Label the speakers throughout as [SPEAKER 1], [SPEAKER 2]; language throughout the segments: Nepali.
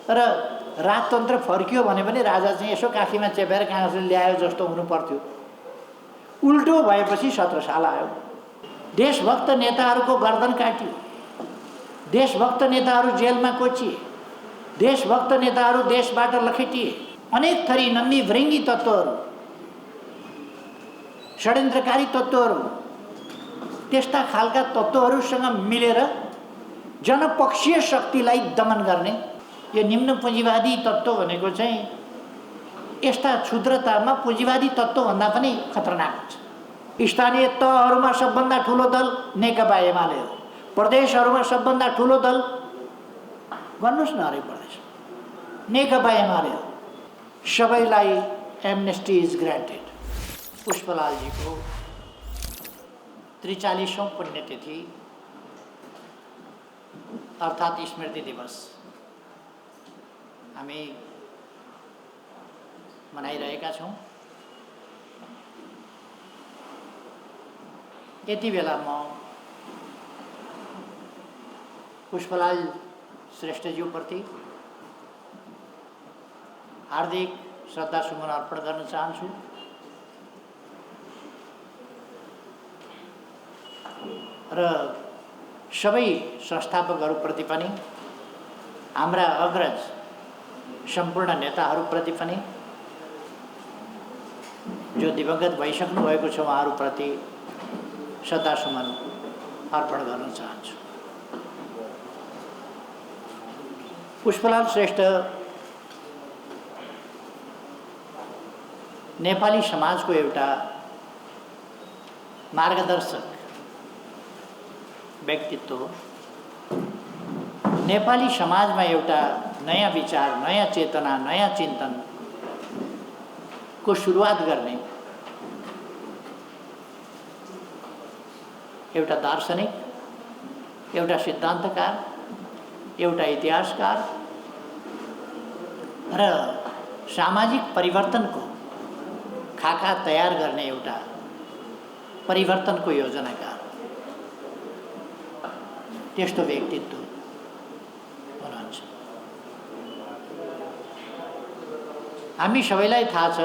[SPEAKER 1] र राजतन्त्र फर्कियो भने पनि राजा चाहिँ यसो काखीमा चेपेर कहाँबाट ल्यायो जस्तो हुनु पर्थ्यो। उल्टो भएपछि 17 साल आयो। देशभक्त नेताहरूको गर्दन काटियो, देशभक्त नेताहरू जेलमा कोचिए, देशभक्त नेताहरू देशबाट लखेटिए। अनेक थरी नन्दी भृङ्गी तत्त्वहरू, षड्यन्त्रकारी तत्त्वहरू, त्यस्ता खालका तत्त्वहरूसँग मिलेर जनपक्षीय शक्तिलाई दमन गर्ने यो निम्न पुँजीवादी तत्त्व भनेको चाहिँ यस्ता क्षुद्रतामा पुँजीवादी तत्त्वभन्दा पनि खतरनाक हुन्छ। स्थानीय तहहरूमा सबभन्दा ठुलो दल नेकपा एमाले हो। प्रदेशहरूमा सबभन्दा ठुलो दल भन्नुहोस् न, हरेक प्रदेश नेकपा एमाले हो। सबैलाई एमनेस्टी इज ग्रान्टेड। पुष्पलालजीको 43औं पुण्यतिथि अर्थात् स्मृति दिवस हामी मनाइरहेका छौँ। यति बेला म पुष्पलाल श्रेष्ठज्यूप्रति हार्दिक श्रद्धासुमन अर्पण गर्न चाहन्छु र सबै संस्थापकहरूप्रति पनि, हाम्रा अग्रज सम्पूर्ण नेताहरूप्रति पनि, जो दिवंगत भइसक्नु भएको छ उहाँहरूप्रति श्रद्धासुमन अर्पण गर्न चाहन्छु। पुष्पलाल श्रेष्ठ नेपाली समाजको एउटा मार्गदर्शक व्यक्तित्व हो। नेपाली समाजमा एउटा नयाँ विचार, नयाँ चेतना, नयाँ चिन्तन को सुरुवात गर्ने एउटा दार्शनिक, एउटा सिद्धान्तकार, एउटा इतिहासकार र सामाजिक परिवर्तनको खाका तयार गर्ने एउटा परिवर्तनको योजनाकार त्यस्तो व्यक्तित्व हुनुहुन्छ। हामी सबैलाई थाहा छ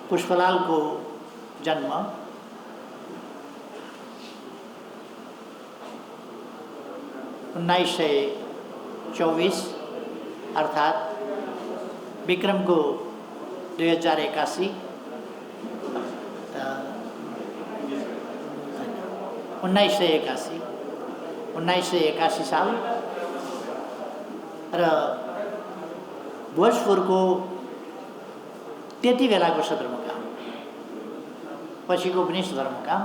[SPEAKER 1] पुष्पलालको जन्म 1924 अर्थात् विक्रमको 2081 1981 साल र भोजपुरको त्यति बेलाको सदरमुकाम, पछिको पनि सदरमुकाम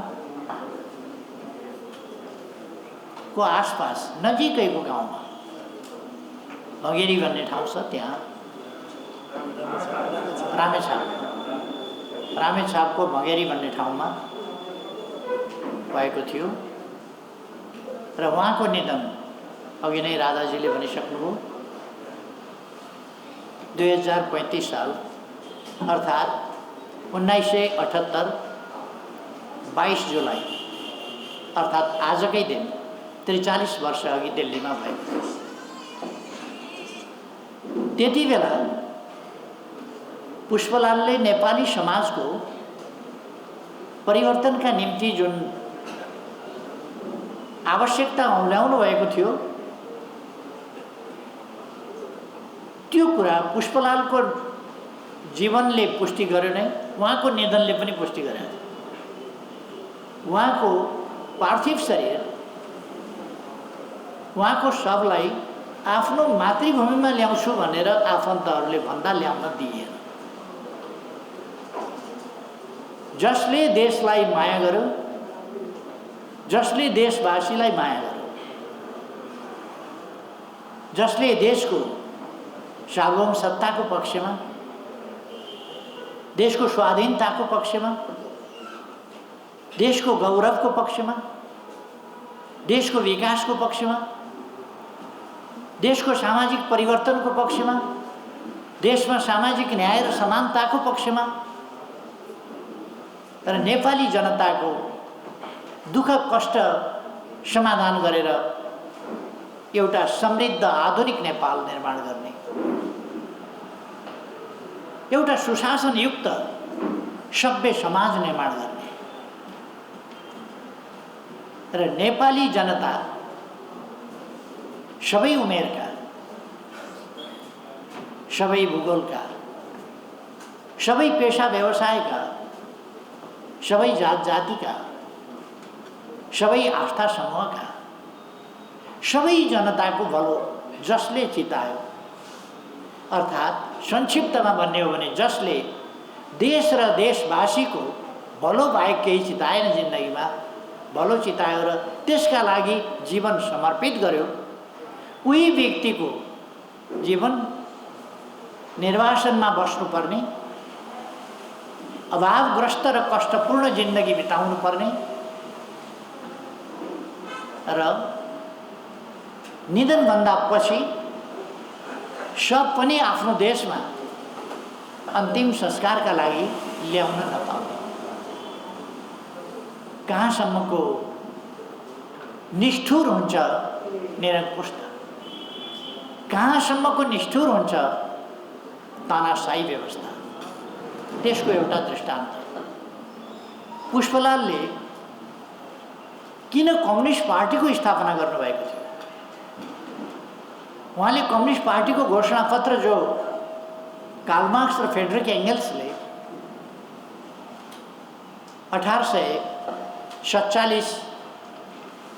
[SPEAKER 1] को आसपास नजिकैको गाउँमा भगेरी भन्ने ठाउँ छ, त्यहाँ रामेछापको भगेरी भन्ने ठाउँमा भएको थियो र उहाँको निधन अघि नै राजाजीले भनिसक्नुभयो 2035 साल अर्थात् 1978 22 जुलाई अर्थात् आजकै दिन 43 वर्ष अघि दिल्लीमा भएको। त्यति बेला पुष्पलालले नेपाली समाजको परिवर्तनका निम्ति जुन आवश्यकता औल्याउनु भएको थियो त्यो कुरा पुष्पलालको जीवनले पुष्टि गर्यो नै, उहाँको निधनले पनि पुष्टि गर्यो। उहाँको पार्थिव शरीर, उहाँको शवलाई आफ्नो मातृभूमिमा ल्याउँछु भनेर आफन्तहरूले भन्दा ल्याउन दिएन। जसले देशलाई माया गर्यो, जसले देशवासीलाई माया गर्यो, जसले देशको सार्वभौम सत्ताको पक्षमा, देशको स्वाधीनताको पक्षमा, देशको गौरवको पक्षमा, देशको विकासको पक्षमा, देशको सामाजिक परिवर्तनको पक्षमा, देशमा सामाजिक न्याय र समानताको पक्षमा र नेपाली जनताको दुःख कष्ट समाधान गरेर एउटा समृद्ध आधुनिक नेपाल निर्माण गर्ने, एउटा सुशासनयुक्त सभ्य समाज निर्माण गर्ने र नेपाली जनता सबै उमेरका, सबै भूगोलका, सबै पेशा व्यवसायका, सबै जात जातिका, सबै आस्था समूहका, सबै जनताको भलो जसले चितायो, अर्थात् संक्षिप्तमा भन्ने हो भने जसले देश र देशवासीको भलो बाहेक केही चिताएन, जिन्दगीमा भलो चितायो र त्यसका लागि जीवन समर्पित गर्यो, उही व्यक्तिको जीवन निर्वासनमा बस्नुपर्ने, अभावग्रस्त र कष्टपूर्ण जिन्दगी बिताउनु पर्ने र निधनभन्दा पछि सब पनि आफ्नो देशमा अन्तिम संस्कारका लागि ल्याउन नपाउने, कहाँसम्मको निष्ठुर हुन्छ निरङ्कुश, कहाँसम्मको निष्ठुर हुन्छ तानाशाही व्यवस्था, त्यसको एउटा दृष्टान्त। पुष्पलालले किन कम्युनिस्ट पार्टीको स्थापना गर्नुभएको थियो? उहाँले कम्युनिस्ट पार्टीको घोषणापत्र जो कार्ल मार्क्स र फ्रेडरिक एङ्गल्सले 1847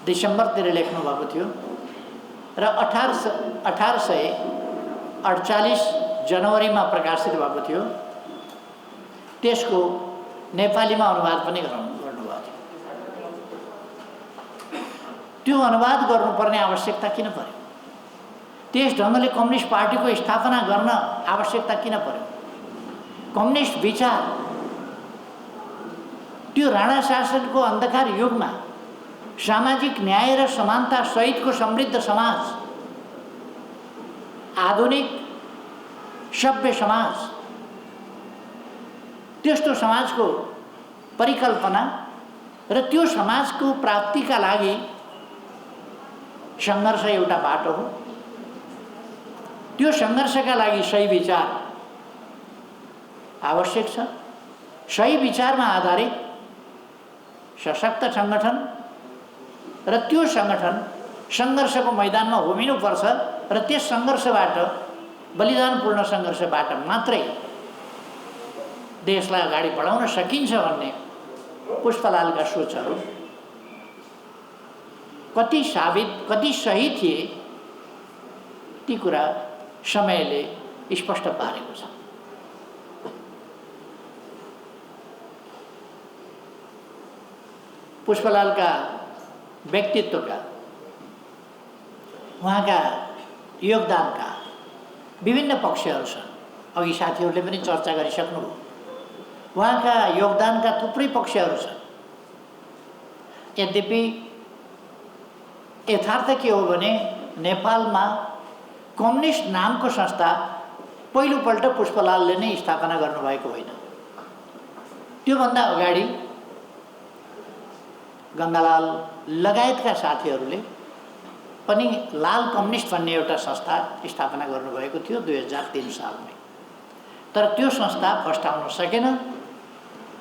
[SPEAKER 1] डिसेम्बरतिर लेख्नु भएको थियो र 1848 जनवरीमा प्रकाशित भएको थियो, त्यसको नेपालीमा अनुवाद पनि गर्नुभएको थियो। त्यो अनुवाद गर्नुपर्ने आवश्यकता किन पर्यो? त्यस ढङ्गले कम्युनिस्ट पार्टीको स्थापना गर्न आवश्यकता किन पर्यो? कम्युनिस्ट विचार त्यो राणा शासनको अन्धकार युगमा सामाजिक न्याय र समानता सहितको समृद्ध समाज, आधुनिक सभ्य समाज, त्यस्तो समाजको परिकल्पना र त्यो समाजको प्राप्तिका लागि सङ्घर्ष एउटा बाटो हो। त्यो सङ्घर्षका लागि सही विचार आवश्यक छ। सही विचारमा आधारित सशक्त सङ्गठन र त्यो सङ्गठन सङ्घर्षको मैदानमा होमिनुपर्छ र त्यस सङ्घर्षबाट, बलिदानपूर्ण सङ्घर्षबाट मात्रै देशलाई अगाडि बढाउन सकिन्छ भन्ने पुष्पलालका सोचहरू कति साबित, कति सही थिए, ती कुरा समयले स्पष्ट पारेको छ। पुष्पलालका व्यक्तित्वका, उहाँका योगदानका विभिन्न पक्षहरू छन्। अघि साथीहरूले पनि चर्चा गरिसक्नुभयो। उहाँका योगदानका थुप्रै पक्षहरू छन्। यद्यपि यथार्थ के हो भने नेपालमा कम्युनिस्ट नामको संस्था पहिलोपल्ट पुष्पलालले नै स्थापना गर्नुभएको होइन। त्योभन्दा अगाडि गङ्गालाल लगायतका साथीहरूले पनि लाल कम्युनिस्ट भन्ने एउटा संस्था स्थापना गर्नुभएको थियो 2003 सालमै। तर त्यो संस्था फस्टाउन सकेन।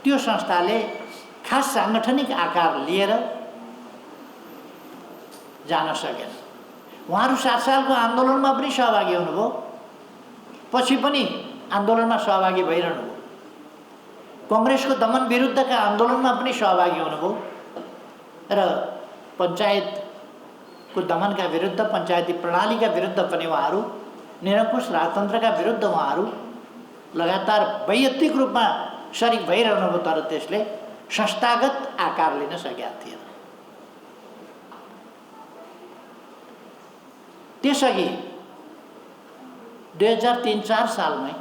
[SPEAKER 1] त्यो संस्थाले खास साङ्गठनिक आकार लिएर जान सकेन। उहाँहरू 7 सालको आन्दोलनमा पनि सहभागी हुनुभयो, पछि पनि आन्दोलनमा सहभागी भइरहनु भयो। कङ्ग्रेसको दमन विरुद्धका आन्दोलनमा पनि सहभागी हुनुभयो र पञ्चायतको दमनका विरुद्ध, पञ्चायती प्रणालीका विरुद्ध पनि उहाँहरू, निरङ्कुश राजतन्त्रका विरुद्ध उहाँहरू लगातार वैयक्तिक रूपमा सरिक भइरहनु भयो। तर त्यसले संस्थागत आकार लिन सकेका थिएन। त्यसअघि 2003-04 सालमै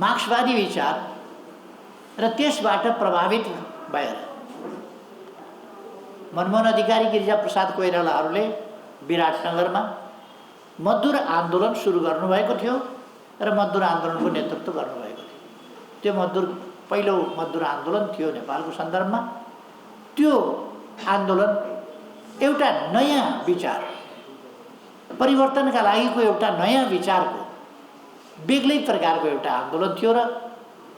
[SPEAKER 1] मार्क्सवादी विचार र त्यसबाट प्रभावित भएर मनमोहन अधिकारी, गिरिजाप्रसाद कोइरालाहरूले विराटनगरमा मजदुर आन्दोलन सुरु गर्नुभएको थियो र मजदुर आन्दोलनको नेतृत्व गर्नुभएको थियो। त्यो पहिलो मजदुर आन्दोलन थियो नेपालको सन्दर्भमा। त्यो आन्दोलन एउटा नयाँ विचार, परिवर्तनका लागिको एउटा नयाँ विचारको बेग्लै प्रकारको एउटा आन्दोलन थियो। र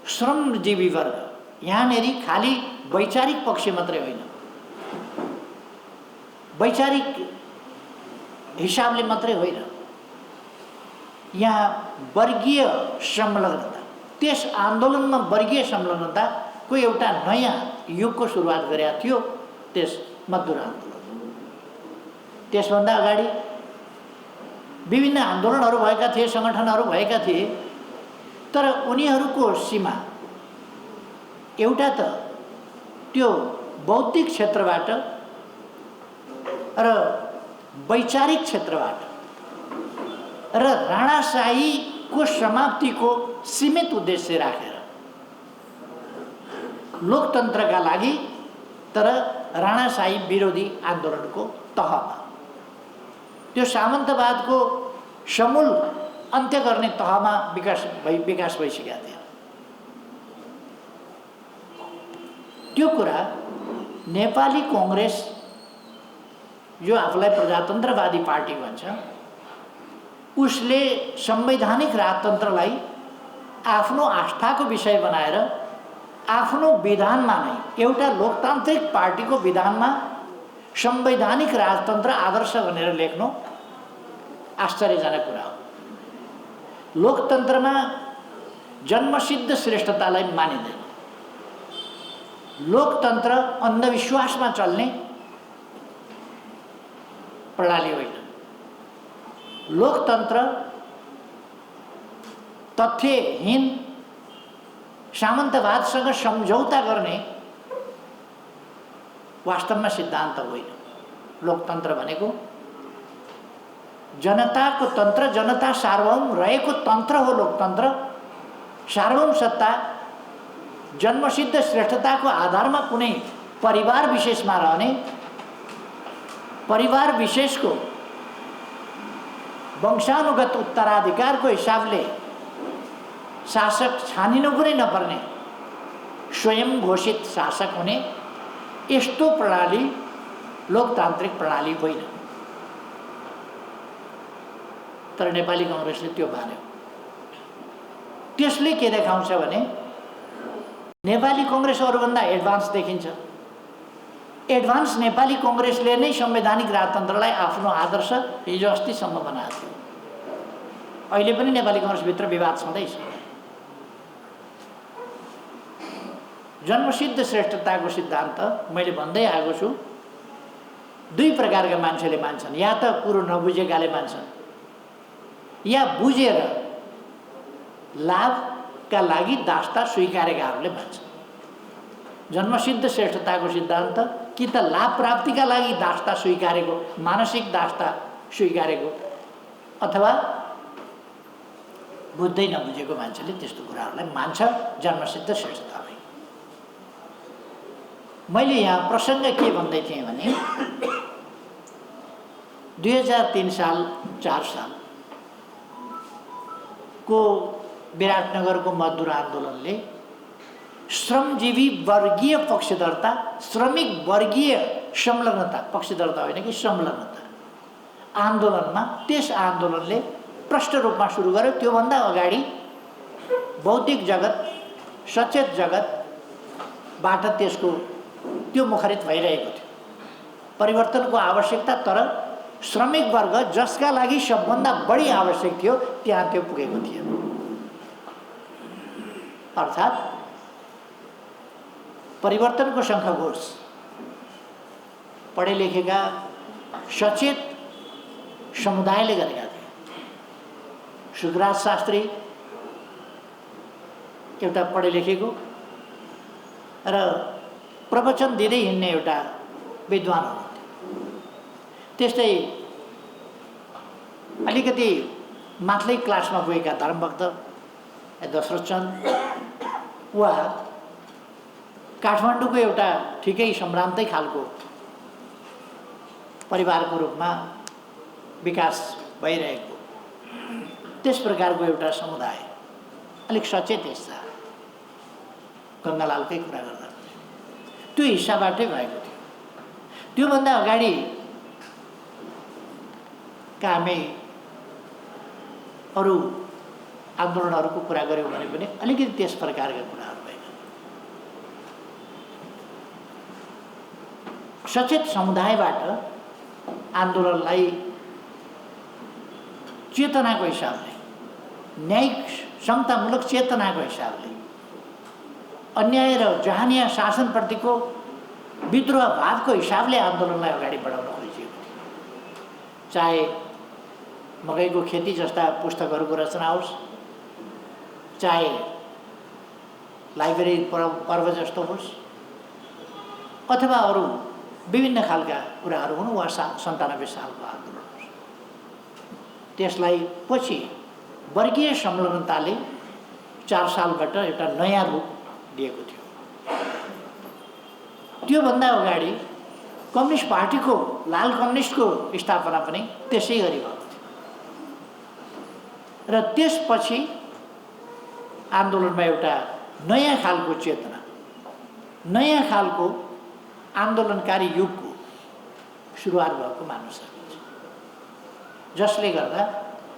[SPEAKER 1] श्रमजीवी वर्ग यहाँनिर खालि वैचारिक पक्ष मात्रै होइन, वैचारिक हिसाबले मात्रै होइन, यहाँ वर्गीय संलग्नता, त्यस आन्दोलनमा वर्गीय संलग्नताको एउटा नयाँ युगको सुरुवात गरेका थियो त्यस मजदुर आन्दोलन। त्यसभन्दा अगाडि विभिन्न आन्दोलनहरू भएका थिए, सङ्गठनहरू भएका थिए, तर उनीहरूको सीमा एउटा त त्यो बौद्धिक क्षेत्रबाट र वैचारिक क्षेत्रबाट र राणाशाहीको समाप्तिको सीमित उद्देश्य राखेर लोकतन्त्रका लागि, तर राणाशाही विरोधी आन्दोलनको तहमा, त्यो सामन्तवादको समूल अन्त्य गर्ने तहमा विकास भइसकेका थिए। त्यो कुरा नेपाली कांग्रेस जो आफूलाई प्रजातन्त्रवादी पार्टी भन्छ, उसले संवैधानिक राजतन्त्रलाई आफ्नो आस्थाको विषय बनाएर आफ्नो विधानमा नै, एउटा लोकतान्त्रिक पार्टीको विधानमा संवैधानिक राजतन्त्र आदर्श भनेर लेख्नु आश्चर्यजनक कुरा हो। लोकतन्त्रमा जन्मसिद्ध श्रेष्ठतालाई मानिँदैन। लोकतन्त्र अन्धविश्वासमा चल्ने प्रणाली होइन। लोकतन्त्र तथ्यहीन सामन्तवादसँग सम्झौता गर्ने वास्तवमा सिद्धान्त होइन। लोकतन्त्र भनेको जनताको तन्त्र, जनता सार्वभौम रहेको तन्त्र हो लोकतन्त्र। सार्वभौम सत्ता जन्मसिद्ध श्रेष्ठताको आधारमा कुनै परिवार विशेषमा रहने, परिवार विशेषको वंशानुगत उत्तराधिकारको हिसाबले शासक छानिनु पनि नपर्ने, स्वयं घोषित शासक हुने, यस्तो प्रणाली लोकतान्त्रिक प्रणाली होइन। तर नेपाली कांग्रेसले त्यो मान्यो। त्यसले के देखाउँछ भने नेपाली कांग्रेस अरूभन्दा एडभान्स देखिन्छ। एडभान्स नेपाली कांग्रेसले नै संवैधानिक राजतन्त्रलाई आफ्नो आदर्श हिजो अस्तिसम्म बनाएको थियो। अहिले पनि नेपाली कांग्रेसभित्र विवाद छँदैछ। जन्मसिद्ध श्रेष्ठताको सिद्धान्त मैले भन्दै आएको छु, दुई प्रकारका मान्छेले मान्छन्। या त कुरो नबुझेकाले मान्छन्, या बुझेर लाभका लागि दास्ता स्वीकारेकाहरूले मान्छन्। जन्मसिद्ध श्रेष्ठताको सिद्धान्त कि त लाभ प्राप्तिका लागि दास्ता स्वीकारेको, मानसिक दास्ता स्वीकारेको, अथवा बुझ्दै नबुझेको मान्छेले त्यस्तो कुराहरूलाई मान्छ। जन्मसिद्ध श्रेष्ठता होइन। मैले यहाँ प्रसङ्ग के भन्दै थिएँ भने 2003 साल 4 साल को विराटनगरको मजदुर आन्दोलनले श्रमजीवी वर्गीय पक्षधरता, श्रमिक वर्गीय संलग्नता, पक्षधरता होइन कि संलग्नता आन्दोलनमा, त्यस आन्दोलनले प्रष्ट रूपमा सुरु गर्यो। त्योभन्दा अगाडि बौद्धिक जगत, सचेत जगतबाट त्यसको त्यो मुखरित भइरहेको थियो परिवर्तनको आवश्यकता। तर श्रमिक वर्ग जसका लागि सबभन्दा बढी आवश्यक थियो त्यहाँ त्यो पुगेको थिएन। अर्थात् परिवर्तनको शङ्खघोष पढे लेखेका सचेत समुदायले गरेका थिए। सुखराज शास्त्री एउटा पढे लेखेको र प्रवचन दिँदै हिँड्ने एउटा विद्वान हुनुहुन्थ्यो। त्यस्तै अलिकति माथिल्लै क्लासमा गएका धर्मभक्त दशरथ चन्द वा काठमाडौँको एउटा ठिकै सम्भ्रान्तै खालको परिवारको रूपमा विकास भइरहेको त्यस प्रकारको एउटा समुदाय, अलिक सचेत हिस्सा, गङ्गालालकै कुरा गर्दा त्यो हिस्साबाटै भएको थियो। त्योभन्दा अगाडि का हामी अरू आन्दोलनहरूको कुरा गऱ्यौँ भने पनि अलिकति त्यस प्रकारका कुराहरू भएन। सचेत समुदायबाट आन्दोलनलाई चेतनाको हिसाबले, न्यायिक समतामूलक चेतनाको हिसाबले अन्याय र जहानिया शासनप्रतिको विद्रोह भावको हिसाबले आन्दोलनलाई अगाडि बढाउन खोजिएको थियो। चाहे मकैको खेती जस्ता पुस्तकहरूको रचना होस्, चाहे लाइब्रेरी पर्व जस्तो होस्, अथवा अरू विभिन्न खालका कुराहरू हुन् वा 97 सालको आन्दोलन होस्। त्यसलाई पछि वर्गीय संलग्नताले 4 सालबाट एउटा नयाँ रूप दिएको थियो। त्योभन्दा अगाडि कम्युनिस्ट पार्टीको, लाल कम्युनिस्टको स्थापना पनि त्यसै गरी भएको थियो र त्यसपछि आन्दोलनमा एउटा नयाँ खालको चेतना, नयाँ खालको आन्दोलनकारी युगको सुरुवात भएको मान्न सकिन्छ, जसले गर्दा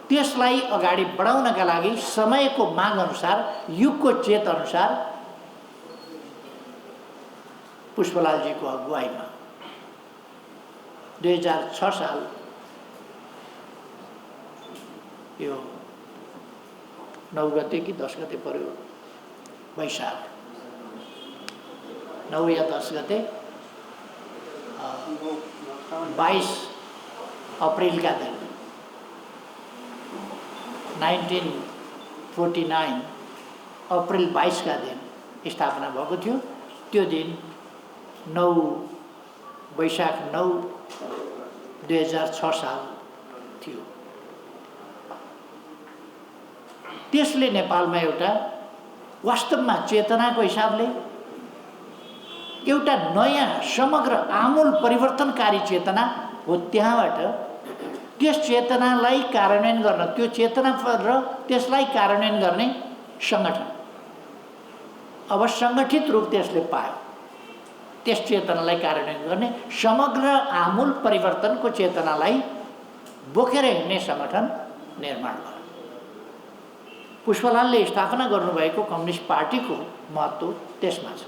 [SPEAKER 1] त्यसलाई अगाडि बढाउनका लागि समयको माग अनुसार, युगको चेत अनुसार पुष्पलालजीको अगुवाईमा 2006 साल यो 9 गते कि 10 गते पर्यो, वैशाख 9 या 10 गते 22 अप्रिलका दिन 1949 अप्रिल 22 का दिन स्थापना भएको थियो। त्यो दिन 9 वैशाख 9 2006 साल थियो। त्यसले नेपालमा एउटा वास्तवमा चेतनाको हिसाबले एउटा नयाँ समग्र आमूल परिवर्तनकारी चेतना हो। त्यहाँबाट त्यस चेतनालाई कार्यान्वयन गर्न, त्यो चेतना र त्यसलाई कार्यान्वयन गर्ने सङ्गठन अब सङ्गठित रूप त्यसले पायो। त्यस चेतनालाई कार्यान्वयन गर्ने समग्र आमूल परिवर्तनको चेतनालाई बोकेर हिँड्ने सङ्गठन निर्माण भयो। पुष्पलालले स्थापना गर्नुभएको कम्युनिस्ट पार्टीको महत्त्व त्यसमा छ।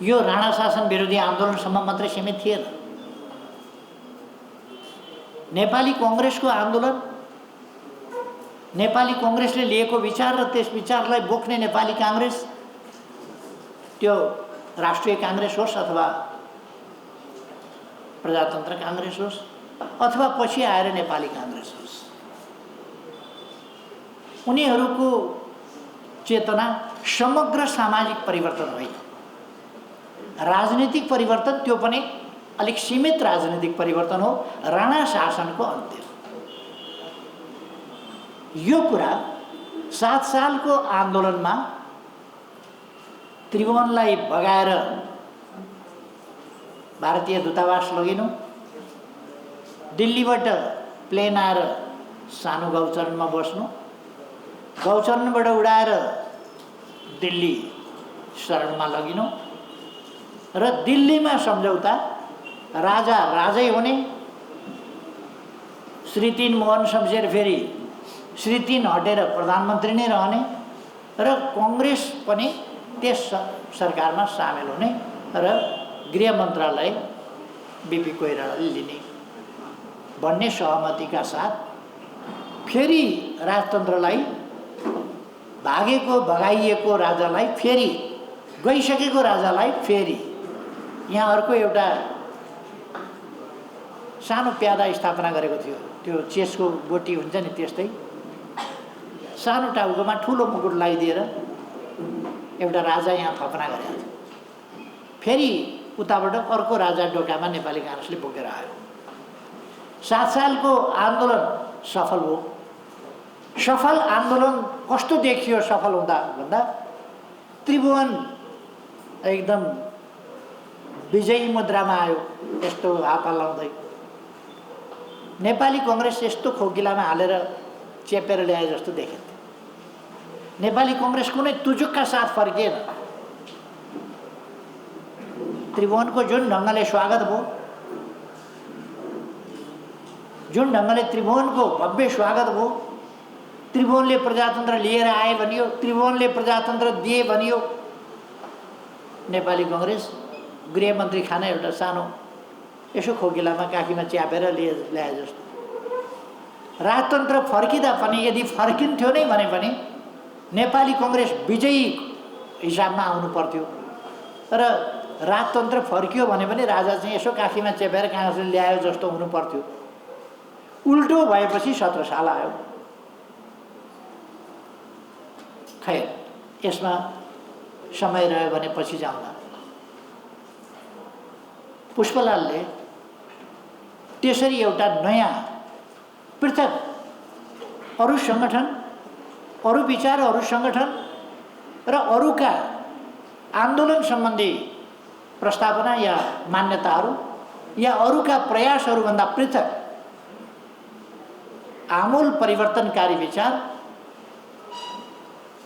[SPEAKER 1] यो राणा शासन विरोधी आन्दोलनसम्म मात्रै सीमित थिएन। नेपाली कङ्ग्रेसको आन्दोलन, नेपाली कङ्ग्रेसले लिएको विचार र त्यस विचारलाई बोक्ने नेपाली काङ्ग्रेस, त्यो राष्ट्रिय काङ्ग्रेस होस् अथवा प्रजातन्त्र काङ्ग्रेस होस् अथवा पछि आएर नेपाली काङ्ग्रेस होस्, उनीहरूको चेतना समग्र सामाजिक परिवर्तन होइन, राजनीतिक परिवर्तन, त्यो पनि अलिक सीमित राजनीतिक परिवर्तन हो, राणा शासनको अन्त्य। यो कुरा 7 सालको आन्दोलनमा त्रिभुवनलाई भगाएर भारतीय दूतावास लगिनु, दिल्लीबाट प्लेन आएर सानो गौचरणमा बस्नु, गौचरणबाट उडाएर दिल्ली शरणमा लगिनु र दिल्लीमा सम्झौता, राजा राजै हुने, श्री 3 मोहन शमशेर फेरि श्री 3 हटेर प्रधानमन्त्री नै रहने र कङ्ग्रेस पनि त्यस सरकारमा सामेल हुने र गृह मन्त्रालय बिपी कोइरालाले लिने भन्ने सहमतिका साथ फेरि राजतन्त्रलाई भागेको भगाइएको राजालाई फेरि, गइसकेको राजालाई फेरि यहाँ अर्को एउटा सानो प्यादा स्थापना गरेको थियो। त्यो चेसको गोटी हुन्छ नि, त्यस्तै सानो टाउकोमा ठुलो मुकुट लगाइदिएर एउटा राजा यहाँ थपना गरेको थियो। फेरि उताबाट अर्को राजा डोकामा नेपाली काङ्ग्रेसले बोकेर आयो। 7 सालको आन्दोलन सफल हो। सफल आन्दोलन कस्तो देखियो सफल हुँदा भन्दा, त्रिभुवन एकदम विजयी मुद्रामा आयो, यस्तो हात हल्लाउँदै। नेपाली कङ्ग्रेस यस्तो खोकिलामा हालेर चेपेर ल्याए जस्तो देखिन्थ्यो। नेपाली कङ्ग्रेस कुनै तुजुकका साथ फर्किएन। त्रिभुवनको जुन ढङ्गले स्वागत भयो, जुन ढङ्गले त्रिभुवनको भव्य स्वागत भयो, त्रिभुवनले प्रजातन्त्र लिएर आए भनियो, त्रिभुवनले प्रजातन्त्र दिए भनियो, नेपाली कङ्ग्रेस गृहमन्त्री खाना एउटा सानो यसो खोकिलामा काखीमा च्यापेर ल्याए जस्तो। राजतन्त्र फर्किँदा पनि यदि फर्किन्थ्यो नै भने पनि नेपाली कङ्ग्रेस विजयी हिसाबमा आउनु पर्थ्यो। तर राजतन्त्र फर्कियो भने पनि राजा चाहिँ यसो काखीमा चेपेर काङ्ग्रेसले ल्यायो जस्तो हुनु पर्थ्यो। उल्टो भएपछि 17 साल आयो। खैर, यसमा समय रह्यो भने पछि जाउँला। पुष्पलालले त्यसरी एउटा नयाँ पृथक अरू सङ्गठन, अरू विचार, अरू सङ्गठन र अरूका आन्दोलन सम्बन्धी प्रस्तावना या मान्यताहरू या अरूका प्रयासहरूभन्दा पृथक आमूल परिवर्तनकारी विचार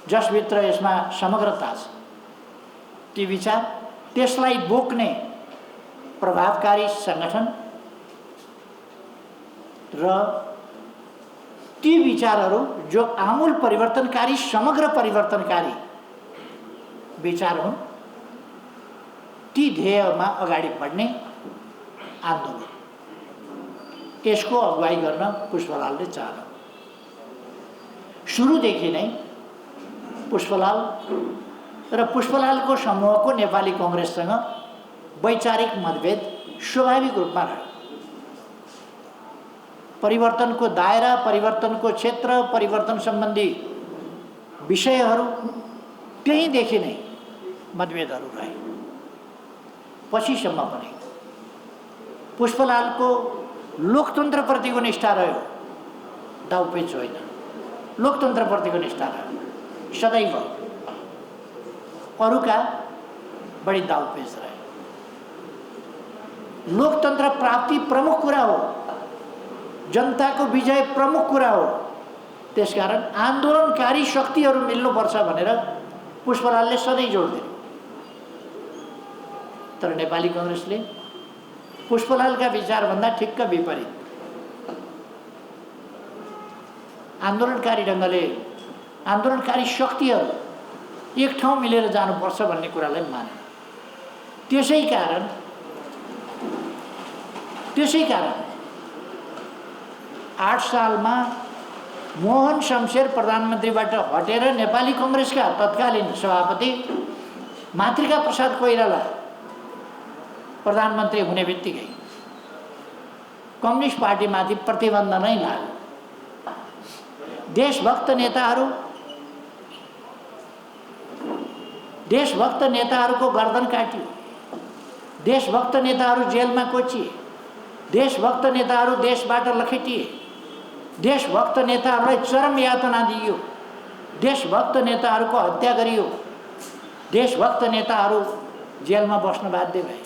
[SPEAKER 1] जसभित्र यसमा समग्रता छ, ती विचार, त्यसलाई बोक्ने प्रभावकारी सङ्गठन र ती विचारहरू जो आमूल परिवर्तनकारी, समग्र परिवर्तनकारी विचार हुन्, ती ध्येयमा अगाडि बढ्ने आन्दोलन, यसको अगुवाई गर्न पुष्पलालले चाह्यो। सुरुदेखि नै पुष्पलाल र पुष्पलालको समूहको नेपाली कङ्ग्रेससँग वैचारिक मतभेद स्वाभाविक रूपमा रह्यो। परिवर्तनको दायरा, परिवर्तनको क्षेत्र, परिवर्तन सम्बन्धी विषयहरू त्यहीँदेखि नै मतभेदहरू रहे। पछिसम्म पनि पुष्पलालको लोकतन्त्रप्रतिको निष्ठा रह्यो, दाउपेच होइन, लोकतन्त्रप्रतिको निष्ठा रह्यो सदैव। अरूका बढी दाउपेच रहे। लोकतन्त्र प्राप्ति प्रमुख कुरा हो, जनताको विजय प्रमुख कुरा हो। त्यसकारण आन्दोलनकारी शक्तिहरू मिल्नुपर्छ भनेर पुष्पलालले सधैँ जोड दिए। तर नेपाली कङ्ग्रेसले पुष्पलालका विचारभन्दा ठिक्क विपरीत आन्दोलनकारी ढङ्गले आन्दोलनकारी शक्तिहरू एक ठाउँ मिलेर जानुपर्छ भन्ने कुरालाई माने। त्यसै कारण 8 सालमा मोहन शमशेर प्रधानमन्त्रीबाट हटेर नेपाली कङ्ग्रेसका तत्कालीन सभापति मातृका प्रसाद कोइराला प्रधानमन्त्री हुने बित्तिकै कम्युनिस्ट पार्टीमाथि प्रतिबन्ध नै लाग्यो। देशभक्त नेताहरूको गर्दन काटियो, देशभक्त नेताहरू जेलमा कोचिए, देशभक्त नेताहरू देशबाट लखेटिए, देशभक्त नेताहरूलाई चरम यातना दिइयो, देशभक्त नेताहरूको हत्या गरियो, देशभक्त नेताहरू जेलमा बस्न बाध्य भए।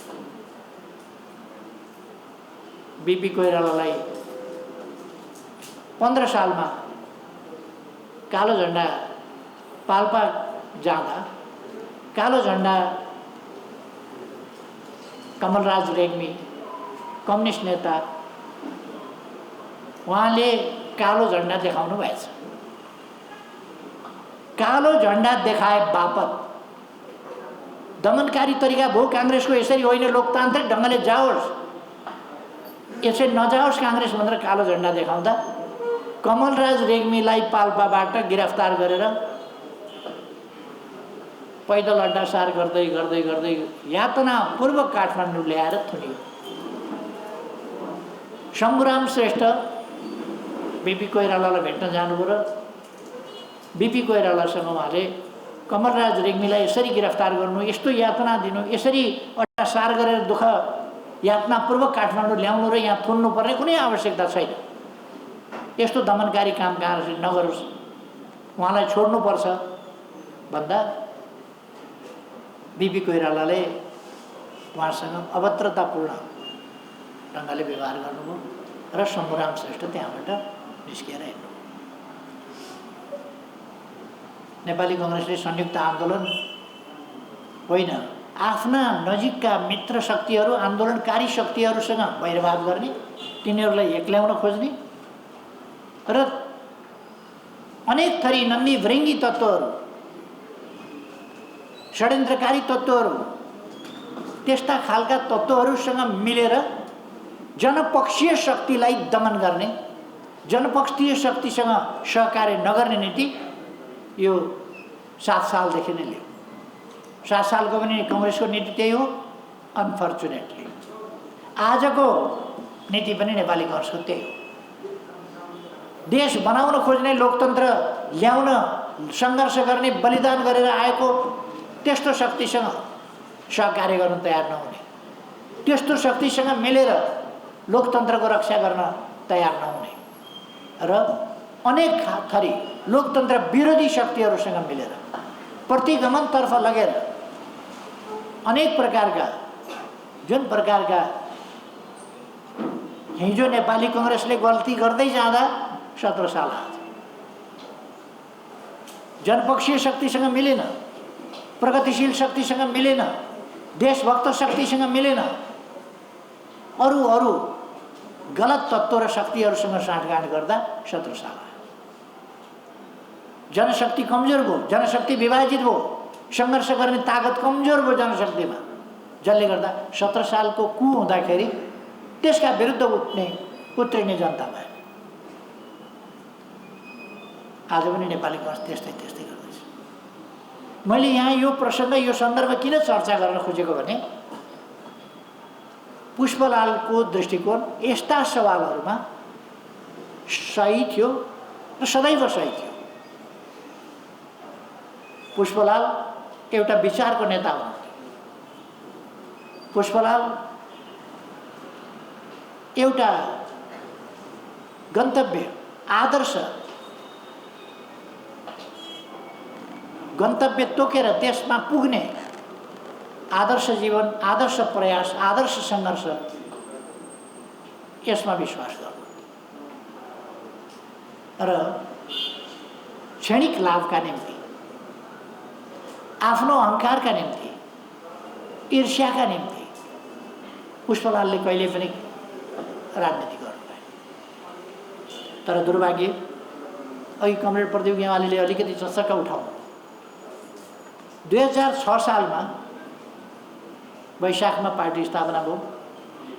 [SPEAKER 1] बीपी कोइरालालाई 15 सालमा कालो झण्डा पाल्पा जाँदा कालो झण्डा कमलराज रेग्मी कम्युनिस्ट नेता, उहाँले कालो झण्डा देखाउनु भएछ। कालो झण्डा देखाए बापत दमनकारी तरिका भयो काङ्ग्रेसको, यसरी होइन, लोकतान्त्रिक ढङ्गले जाओस्, यसरी नजाओस् काङ्ग्रेस भनेर कालो झण्डा देखाउँदा कमलराज रेग्मीलाई पाल्पाबाट गिरफ्तार गरेर पैदल अड्डासार गर्दै गर्दै गर्दै यातनापूर्वक काठमाडौँ ल्याएर थुनियो। शम्भुराम श्रेष्ठ बीपी कोइरालालाई भेट्न जानुभयो र बीपी कोइरालासँग उहाँले कमलराज रेग्मीलाई यसरी गिरफ्तार गर्नु, यस्तो यातना दिनु, यसरी अड्डासार गरेर दुःख यातनापूर्वक काठमाडौँ ल्याउनु र यहाँ थुन्नु पर्ने कुनै आवश्यकता छैन, यस्तो दमनकारी काम काङ्ग्रेसले नगरोस्, उहाँलाई छोड्नुपर्छ भन्दा बीपी कोइरालाले उहाँसँग अभद्रतापूर्ण ढङ्गले व्यवहार गर्नुभयो र शम्भुराम श्रेष्ठ त्यहाँबाट निस्किएर हिँड्नु। नेपाली कङ्ग्रेसले संयुक्त आन्दोलन होइन, आफ्ना नजिकका मित्र शक्तिहरू, आन्दोलनकारी शक्तिहरूसँग वैरभाव गर्ने तिनीहरूलाई एक्ल्याउन खोज्ने र अनेक थरी नन्दी भृङ्गी तत्त्वहरू, षड्यन्त्रकारी तत्त्वहरू, त्यस्ता खालका तत्त्वहरूसँग मिलेर जनपक्षीय शक्तिलाई दमन गर्ने, जनपक्षीय शक्तिसँग सहकार्य नगर्ने नीति यो 7 सालदेखि नै लियो। 7 सालको पनि कांग्रेसको नीति त्यही हो। अनफर्चुनेटली आजको नीति पनि नेपाली कांग्रेसको त्यही हो। देश बनाउन खोज्ने, लोकतन्त्र ल्याउन सङ्घर्ष गर्ने, बलिदान गरेर आएको त्यस्तो शक्तिसँग सहकार्य गर्न तयार नहुने, त्यस्तो शक्तिसँग मिलेर लोकतन्त्रको रक्षा गर्न तयार नहुने र अनेक थरी लोकतन्त्र विरोधी शक्तिहरूसँग मिलेर प्रतिगमनतर्फ लगेर अनेक प्रकारका, जुन प्रकारका हिजो नेपाली कांग्रेसले गल्ती गर्दै जाँदा 17 साल आयो। जनपक्षीय शक्तिसँग मिलेन, प्रगतिशील शक्तिसँग मिलेन, देशभक्त शक्तिसँग मिलेन, अरू गलत तत्त्व र शक्तिहरूसँग साँठगाँठ गर्दा 17 साल आयो। जनशक्ति कमजोर भयो, जनशक्ति विभाजित भयो, सङ्घर्ष गर्ने ताकत कमजोर भयो जनशक्तिमा, जसले गर्दा 17 सालको कु हुँदाखेरि त्यसका विरुद्ध उत्रिने जनता भयो। आज पनि नेपाली कांग्रेस त्यस्तै गर्दैछ। मैले यहाँ यो प्रसङ्ग, यो सन्दर्भ किन चर्चा गर्न खोजेको भने पुष्पलालको दृष्टिकोण यस्ता सवालहरूमा सही थियो र सदैव सही थियो। पुष्पलाल एउटा विचारको नेता हुनुहुन्थ्यो। पुष्पलाल एउटा गन्तव्य, आदर्श गन्तव्य तोकेर त्यसमा पुग्ने आदर्श जीवन, आदर्श प्रयास, आदर्श सङ्घर्ष, यसमा विश्वास गर्नु र क्षणिक लाभका निम्ति, आफ्नो अहङ्कारका निम्ति, ईर्ष्याका निम्ति पुष्पलालले कहिले पनि राजनीति गर्नु भएन। तर दुर्भाग्य, अघि कमरेड प्रदीप गेवालीले अलिकति चर्चा उठाउनु, 2006 सालमा वैशाखमा पार्टी स्थापना भयो।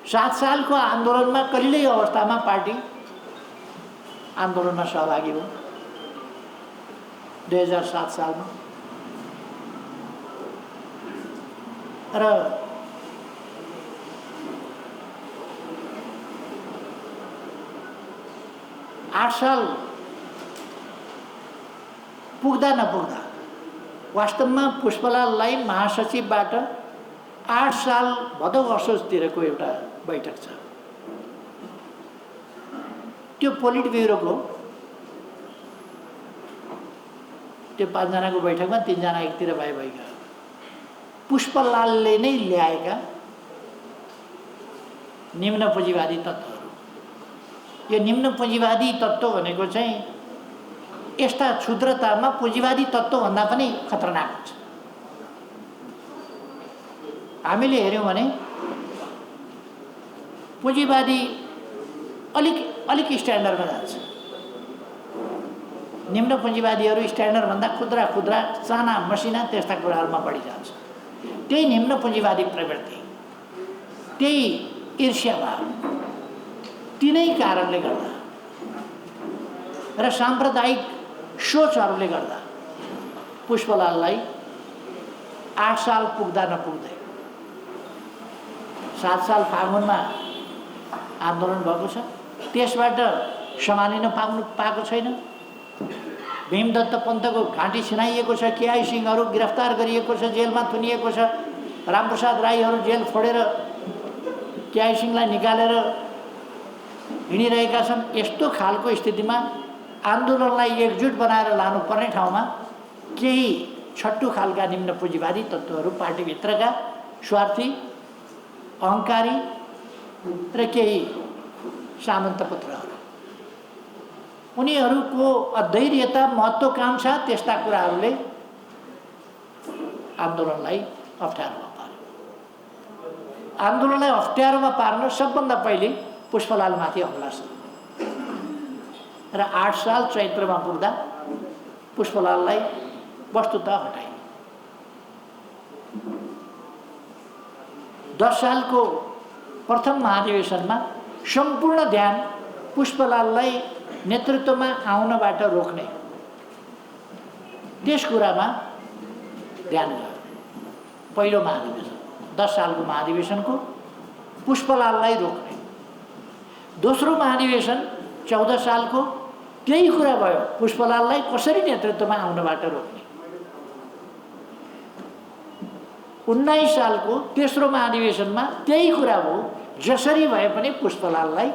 [SPEAKER 1] 7 सालको आन्दोलनमा कलिलै अवस्थामा पार्टी आन्दोलनमा सहभागी भयो। 2007 सालमा र 8 साल पुग्दा नपुग्दा वास्तवमा पुष्पलाललाई महासचिवबाट 8 साल भदौ असोजतिरको एउटा बैठक छ। त्यो पोलिट ब्युरोको त्यो 5 जनाको बैठकमा 3 जना एकतिर भएका पुष्पलालले नै ल्याएका निम्न पुँजीवादी तत्त्वहरू। यो निम्न पुँजीवादी तत्त्व भनेको चाहिँ यस्ता क्षुद्रतामा पुँजीवादी तत्त्वभन्दा पनि खतरनाक हुन्छ। हामीले हेऱ्यौँ भने पुँजीवादी अलिक स्ट्यान्डर्डमा जान्छ, निम्न पुँजीवादीहरू स्ट्यान्डर्डभन्दा खुद्रा साना मसिना त्यस्ता कुराहरूमा बढी जान्छ। त्यही निम्न पुँजीवादी प्रवृत्ति, त्यही ईर्ष्याभाव, तिनै कारणले गर्दा र साम्प्रदायिक सोचहरूले गर्दा पुष्पलाललाई 8 साल पुग्दा नपुग्दै 7 साल फागुनमा आन्दोलन भएको छ। त्यसबाट सम्हालिन पाएको छैन। भीमदत्त पन्तको घाँटी छिनाइएको छ, केआई सिंहहरू गिरफ्तार गरिएको छ, जेलमा थुनिएको छ, रामप्रसाद राईहरू जेल फोडेर केआई सिंहलाई निकालेर हिँडिरहेका छन्। यस्तो खालको स्थितिमा आन्दोलनलाई एकजुट बनाएर लानुपर्ने ठाउँमा केही छट्टु खालका निम्न पुँजीवादी तत्त्वहरू, पार्टीभित्रका स्वार्थी, अहङ्कारी र केही सामन्तपुत्रहरू, उनीहरूको अधैर्यता, महत्त्वाकांक्षा, त्यस्ता कुराहरूले आन्दोलनलाई अप्ठ्यारोमा पार्यो। आन्दोलनलाई अप्ठ्यारोमा पार्न सबभन्दा पहिले पुष्पलालमाथि हमला सुरु र 8 साल चैत्रमा पुग्दा पुष्पलाललाई वस्तुतः हटाइयो। 10 सालको प्रथम महाधिवेशनमा सम्पूर्ण ध्यान पुष्पलाललाई नेतृत्वमा आउनबाट रोक्ने त्यस कुरामा ध्यान गयो। पहिलो महाधिवेशन 10 सालको महाधिवेशनको पुष्पलाललाई रोक्ने। दोस्रो महाधिवेशन 14 सालको त्यही कुरा भयो, पुष्पलाललाई कसरी नेतृत्वमा आउनबाट रोक्ने। 19 सालको तेस्रो महाधिवेशनमा त्यही कुरा हो, जसरी भए पनि पुष्पलाललाई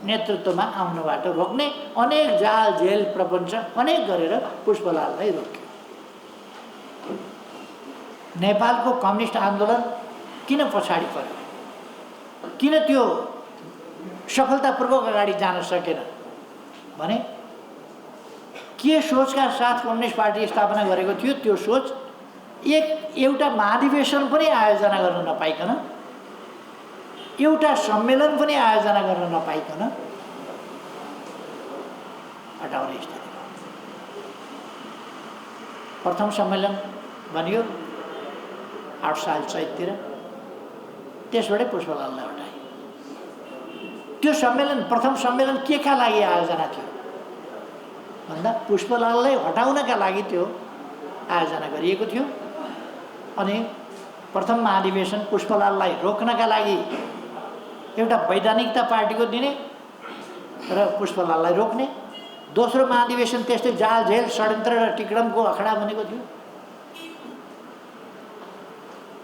[SPEAKER 1] नेतृत्वमा आउनबाट रोक्ने। अनेक जाल जेल प्रपञ्च अनेक गरेर पुष्पलाललाई रोक्यो। नेपालको कम्युनिस्ट आन्दोलन किन पछाडि पर्यो, किन त्यो सफलतापूर्वक अगाडि जान सकेन भने के सोचका साथ कम्युनिस्ट पार्टी स्थापना गरेको थियो। त्यो सोच एउटा महाधिवेशन पनि आयोजना गर्न नपाइकन, एउटा सम्मेलन पनि आयोजना गर्न नपाइकन हटाउने स्थिति। प्रथम सम्मेलन बनियो 8 साल चैततिर, त्यसबाटै पुष्पलाललाई हटाइयो। त्यो सम्मेलन, प्रथम सम्मेलन के का लागि आयोजना थियो भन्दा पुष्पलाललाई हटाउनका लागि त्यो आयोजना गरिएको थियो। अनि प्रथम महाधिवेशन पुष्पलाललाई रोक्नका लागि एउटा वैधानिकता पार्टीको दिने र पुष्पलाललाई रोक्ने। दोस्रो महाधिवेशन त्यस्तै जाल झेल षड्यन्त्र र टिकडमको अखडा बनेको थियो।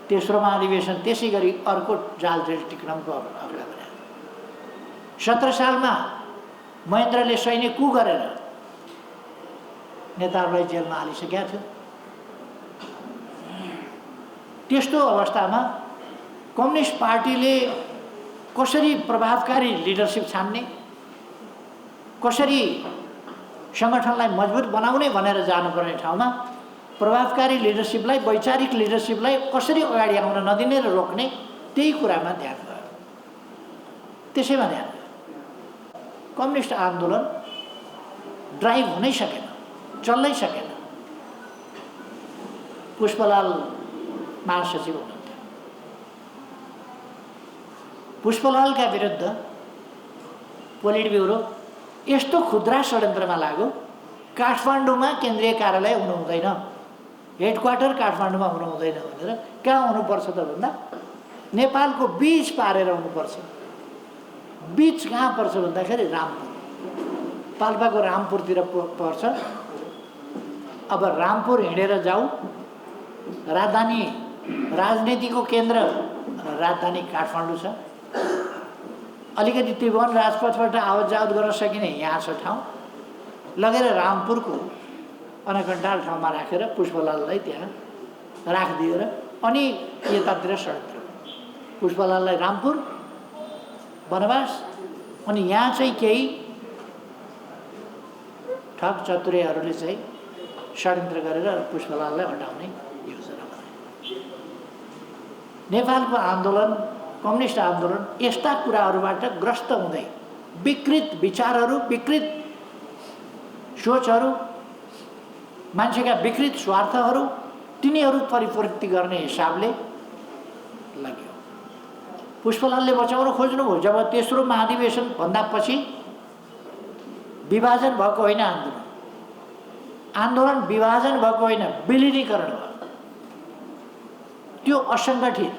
[SPEAKER 1] तेस्रो महाधिवेशन त्यसै गरी अर्को जाल झेल टिकडमको अखडा बन्यो। 17 सालमा महेन्द्रले सैनिक कु गरेर नेताहरूलाई जेलमा हालिसकेका थियो। त्यस्तो अवस्थामा कम्युनिस्ट पार्टीले कसरी प्रभावकारी लिडरसिप छान्ने, कसरी सङ्गठनलाई मजबुत बनाउने भनेर जानुपर्ने ठाउँमा प्रभावकारी लिडरसिपलाई, वैचारिक लिडरसिपलाई कसरी अगाडि आउन नदिने र रोक्ने, त्यही कुरामा ध्यान गयो। त्यसैमा ध्यान गयो। कम्युनिस्ट आन्दोलन ड्राइभ हुनै सकेन, चल्नै सकेन। पुष्पलाल महासचिव हुनुहुन्थ्यो। पुष्पलालका विरुद्ध पोलिट ब्युरो यस्तो खुद्रा षड्यन्त्रमा लाग्यो। काठमाडौँमा केन्द्रीय कार्यालय हुनु हुँदैन, हेडक्वार्टर काठमाडौँमा हुनु हुँदैन भनेर कहाँ हुनुपर्छ त भन्दा नेपालको बीच पारेर हुनुपर्छ। बीच कहाँ पर्छ भन्दाखेरि रामपुर, पाल्पाको रामपुरतिर पर्छ। अब रामपुर हिँडेर जाऊ, राजधानी राजनीतिको केन्द्र राजधानी काठमाडौँ छ। अलिकति त्रिभुवन राजपथबाट आवत जावत गर्न सकिने यहाँ छ ठाउँ, लगेर रामपुरको अनकन्टाल ठाउँमा राखेर पुष्पलाललाई त्यहाँ राखिदिएर अनि यतातिर षड्यन्त्र। पुष्पलाललाई रामपुर वनवास, अनि यहाँ चाहिँ केही ठग चतुरेहरूले चाहिँ षड्यन्त्र गरेर पुष्पलाललाई हटाउने योजना बनाए। नेपालको आन्दोलन, कम्युनिस्ट आन्दोलन यस्ता कुराहरूबाट ग्रस्त हुँदै विकृत विचारहरू, विकृत सोचहरू, मान्छेका विकृत स्वार्थहरू, तिनीहरू परिपूर्ति गर्ने हिसाबले लाग्यो। पुष्पलालले बचाउन खोज्नुभयो। जब तेस्रो महाधिवेशन भन्दा पछि विभाजन भएको होइन, आन्दोलन विभाजन भएको होइन, विलिनीकरण भयो। त्यो असङ्गठित,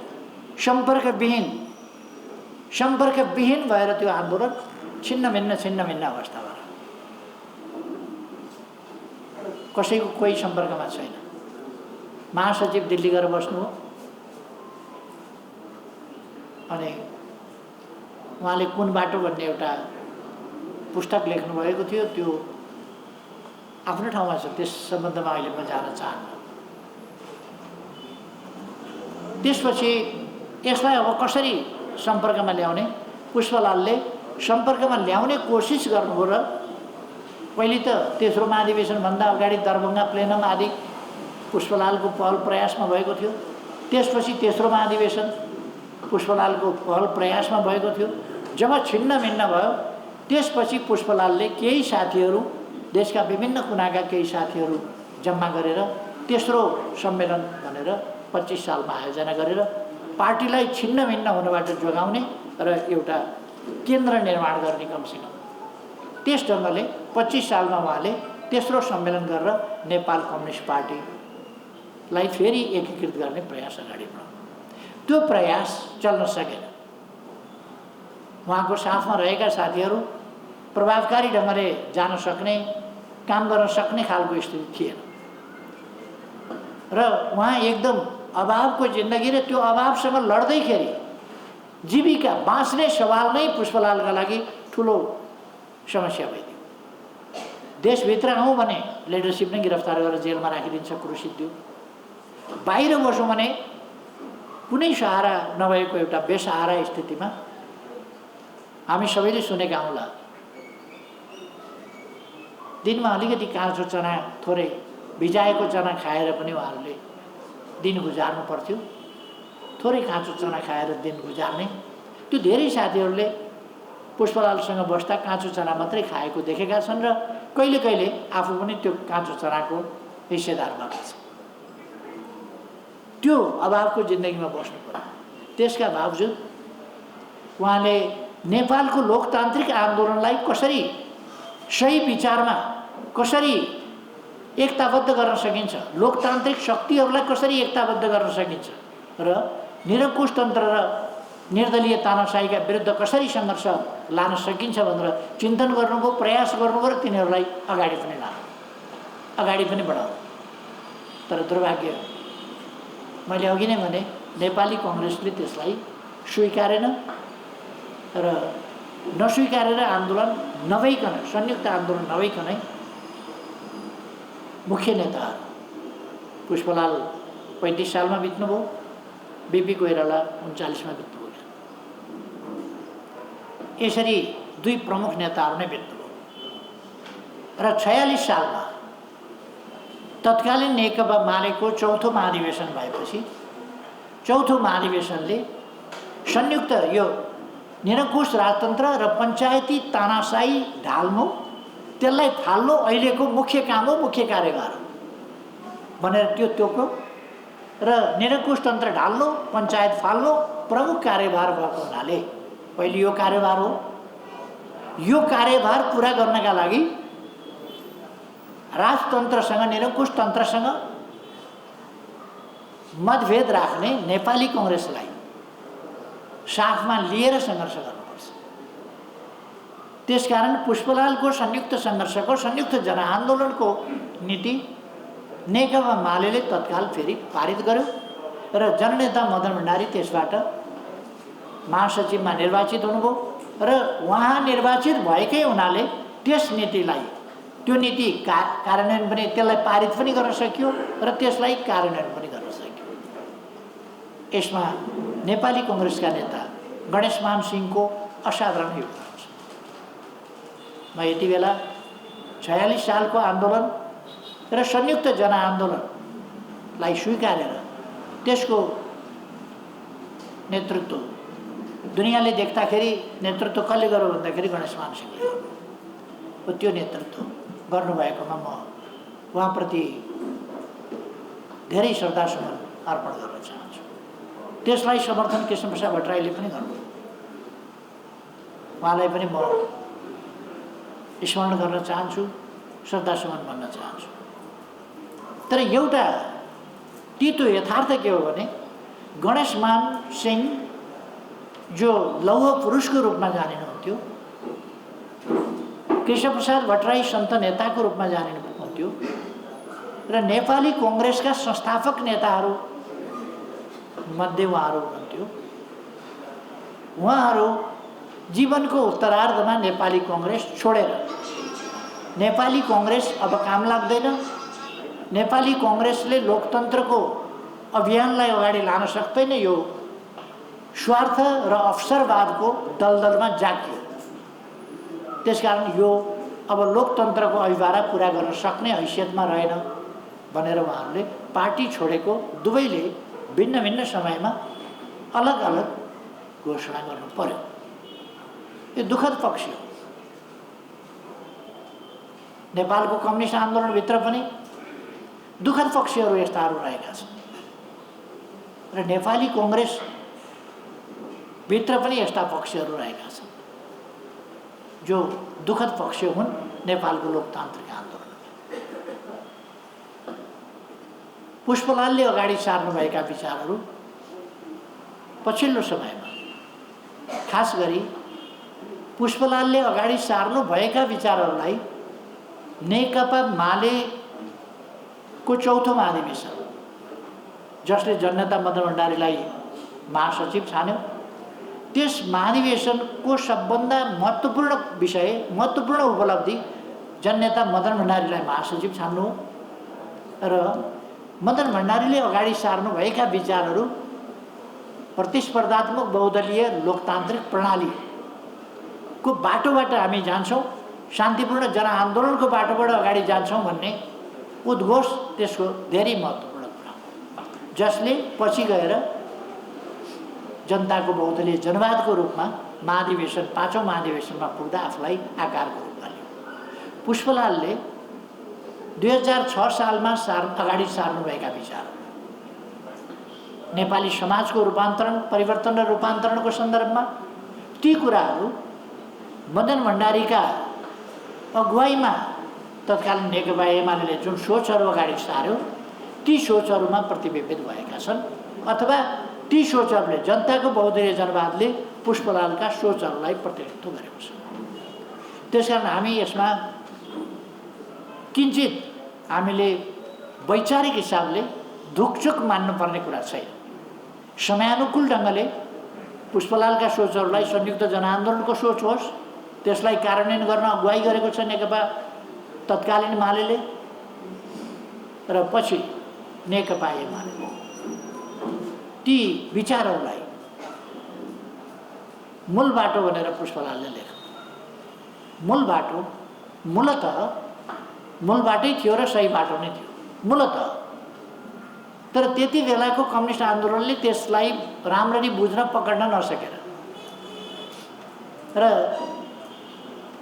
[SPEAKER 1] सम्पर्कविहीन भएर त्यो आन्दोलन छिन्न भिन्न अवस्था भयो। कसैको कोही सम्पर्कमा छैन। महासचिव दिल्ली गएर बस्नु हो। अनि उहाँले कुन बाटो भन्ने एउटा पुस्तक लेख्नुभएको थियो, त्यो आफ्नो ठाउँमा छ, त्यस सम्बन्धमा अहिले म जान चाहन्न। त्यसपछि यसलाई अब कसरी सम्पर्कमा ल्याउने, पुष्पलालले सम्पर्कमा ल्याउने कोसिस गर्नुभयो र पहिले त तेस्रो महाधिवेशनभन्दा अगाडि दरभङ्गा प्लेनम आदि पुष्पलालको पहल प्रयासमा भएको थियो। त्यसपछि तेस्रो महाधिवेशन पुष्पलालको पहल प्रयासमा भएको थियो। जब छिन्नभिन्न भयो त्यसपछि पुष्पलालले केही साथीहरू, देशका विभिन्न कुनाका केही साथीहरू जम्मा गरेर तेस्रो सम्मेलन भनेर 25 सालमा आयोजना गरेर पार्टीलाई छिन्नभिन्न हुनबाट जोगाउने र एउटा केन्द्र निर्माण गर्ने कमसेकम त्यस ढङ्गले 25 सालमा उहाँले तेस्रो सम्मेलन गरेर नेपाल कम्युनिस्ट पार्टीलाई फेरि एकीकृत गर्ने प्रयास अगाडि बढाउनु। त्यो प्रयास चल्न सकेन। उहाँको साथमा रहेका साथीहरू प्रभावकारी ढङ्गले जान सक्ने, काम गर्न सक्ने खालको स्थिति थिएन र उहाँ एकदम अभावको जिन्दगी र त्यो अभावसँग लड्दैखेरि जीविका बाँच्ने सवाल नै पुष्पलालका लागि ठुलो समस्या भइदियो। देशभित्र आउँ भने लिडरसिप नै गिरफ्तार गरेर जेलमा राखिदिन्छ, कुरो सिद्धियो। बाहिर बसौँ भने कुनै सहारा नभएको एउटा बेसहारा स्थितिमा हामी सबैले सुनेका हौँला, दिनमा अलिकति काँचो चना, थोरै भिजाएको चना खाएर पनि उहाँहरूले दिन गुजार्नु पर्थ्यो। थोरै काँचो चना खाएर दिन गुजार्ने, त्यो धेरै साथीहरूले पुष्पलालसँग बस्दा काँचो चना मात्रै खाएको देखेका छन् र कहिले कहिले आफू पनि त्यो काँचो चनाको हिस्सेदार भएका छन्। त्यो अभावको जिन्दगीमा बस्नु पर्यो। त्यसका बावजुद उहाँले नेपालको लोकतान्त्रिक आन्दोलनलाई कसरी सही विचारमा कसरी एकताबद्ध गर्न सकिन्छ, लोकतान्त्रिक शक्तिहरूलाई कसरी एकताबद्ध गर्न सकिन्छ र निरङ्कुश तन्त्र र निर्दलीय तानाशाहीका विरुद्ध कसरी सङ्घर्ष लान सकिन्छ भनेर चिन्तन गर्नुभयो, प्रयास गर्नुभयो र तिनीहरूलाई अगाडि पनि लानु, अगाडि पनि बढाउनु। तर दुर्भाग्य, मैले अघि नै भने नेपाली कङ्ग्रेसले त्यसलाई स्वीकारेन र नस्वीकारेर आन्दोलन नभइकन, संयुक्त आन्दोलन नभइकनै मुख्य नेताहरू पुष्पलाल 35 सालमा बित्नुभयो, बिपी कोइराला 39मा बित्नुभयो। यसरी दुई प्रमुख नेताहरू नै बित्नुभयो र 46 सालमा तत्कालीन नेकपा मालेको चौथो महाधिवेशन भएपछि चौथो महाधिवेशनले संयुक्त यो निरङ्कुश राजतन्त्र र पञ्चायती तानाशाही ढाल्नु, त्यसलाई फाल्नु अहिलेको मुख्य काम हो, मुख्य कार्यभार हो भनेर त्यो तोक्यो र निरङ्कुश तन्त्र ढाल्नु, पञ्चायत फाल्नु प्रमुख कार्यभार भएको हुनाले पहिले यो कार्यभार हो। यो कार्यभार पुरा गर्नका लागि राजतन्त्रसँग, निरङ्कुश तन्त्रसँग मतभेद राख्ने नेपाली कङ्ग्रेसलाई साथमा लिएर सङ्घर्ष गर्नुपर्छ। त्यसकारण पुष्पलालको संयुक्त सङ्घर्षको, संयुक्त जनआन्दोलनको नीति नेकपा मालेले तत्काल फेरि पारित गर्यो र जननेता मदन भण्डारी त्यसबाट महासचिवमा निर्वाचित हुनुभयो र उहाँ निर्वाचित भएकै हुनाले त्यस नीतिलाई, त्यो नीति कार्यान्वयन पनि, त्यसलाई पारित पनि गर्न सकियो र त्यसलाई कार्यान्वयन पनि गर्न सकियो। यसमा नेपाली कङ्ग्रेसका नेता गणेशमान सिंहको असाधारण योगदान छ। म यति बेला 46 सालको आन्दोलन र संयुक्त जनआन्दोलनलाई स्वीकारेर त्यसको नेतृत्व दुनियाँले देख्दाखेरि नेतृत्व कसले गर्यो भन्दाखेरि गणेशमान सिंहले गर्नु। त्यो नेतृत्व गर्नुभएकोमा म उहाँप्रति धेरै श्रद्धासुमन अर्पण गर्न चाहन्छु। त्यसलाई समर्थन कृष्णप्रसाद भट्टराईले पनि गर्नु, उहाँलाई पनि म स्मरण गर्न चाहन्छु, श्रद्धासुमन भन्न चाहन्छु। तर एउटा तितो यथार्थ के हो भने गणेशमान सिंह जो लौह पुरुषको रूपमा जानिनुहुन्थ्यो, कृष्णप्रसाद भट्टराई सन्त नेताको रूपमा जानिनुहुन्थ्यो र नेपाली कङ्ग्रेसका संस्थापक नेताहरू मध्ये उहाँहरू हुनुहुन्थ्यो। उहाँहरू जीवनको उत्तरार्धमा नेपाली कङ्ग्रेस छोडेर, नेपाली कङ्ग्रेस अब काम लाग्दैन, नेपाली कङ्ग्रेसले लोकतन्त्रको अभियानलाई अगाडि लान सक्दैन, यो स्वार्थ र अवसरवादको दलदलमा जागियो। त्यसकारण यो अब लोकतन्त्रको अभिभारा पुरा गर्न सक्ने हैसियतमा रहेन भनेर उहाँहरूले पार्टी छोडेको दुवैले भिन्न भिन्न समयमा अलग अलग घोषणा गर्नु पर्यो। यो दुःखद पक्ष हो। नेपालको कम्युनिस्ट आन्दोलनभित्र पनि दुःखद पक्षहरू यस्ताहरू रहेका छन् र नेपाली कङ्ग्रेसभित्र पनि यस्ता पक्षहरू रहेका छन् जो दुःखद पक्ष हुन् नेपालको लोकतान्त्रिक आन्दोलन। पुष्पलालले अगाडि सार्नुभएका विचारहरू पछिल्लो समयमा, खास गरी पुष्पलालले अगाडि सार्नुभएका विचारहरूलाई नेकपा मालेको चौथो महाधिवेशन, जसले जननेता मदन भण्डारीलाई महासचिव छान्यो, त्यस महाधिवेशनको सबभन्दा महत्त्वपूर्ण विषय, महत्त्वपूर्ण उपलब्धि जननेता मदन भण्डारीलाई महासचिव छान्नु हो र मदन भण्डारीले अगाडि सार्नुभएका विचारहरू प्रतिस्पर्धात्मक बहुदलीय लोकतान्त्रिक प्रणालीको बाटोबाट हामी जान्छौँ, शान्तिपूर्ण जनआन्दोलनको बाटोबाट अगाडि जान्छौँ भन्ने उद्घोष त्यसको धेरै महत्त्वपूर्ण कुरा हो, जसले पछि गएर जनताको बहुदलीय जनवादको रूपमा महाधिवेशन, पाँचौँ महाधिवेशनमा पुग्दा आफूलाई आकारको रूपमा लियो। पुष्पलालले 2006 सालमा अगाडि सार्नुभएका विचार, नेपाली समाजको रूपान्तरण, परिवर्तन र रूपान्तरणको सन्दर्भमा ती कुराहरू मदन भण्डारीका अगुवाईमा तत्कालीन नेकपा एमाले जुन सोचहरू अगाडि सार्यो ती सोचहरूमा प्रतिबिम्बित भएका छन्, अथवा ती सोचहरूले, जनताको बहुदलीय जनवादले पुष्पलालका सोचहरूलाई प्रतिनिधित्व गरेको छ। त्यसकारण हामी यसमा किञ्चित हामीले वैचारिक हिसाबले धुकचुक मान्नुपर्ने कुरा छैन। समयानुकूल ढङ्गले पुष्पलालका सोचहरूलाई संयुक्त जनआन्दोलनको सोच होस्, त्यसलाई कार्यान्वयन गर्न अगुवाई गरेको छ नेकपा तत्कालीन मालेले र पछि नेकपा एमाले। ती विचारहरूलाई मूल बाटो भनेर पुष्पलालले लेख्नु। मूल बाटो मूल बाटै थियो र सही बाटो नै थियो मूलतः। तर त्यति बेलाको कम्युनिस्ट आन्दोलनले त्यसलाई राम्ररी बुझ्न पकड्न नसकेर र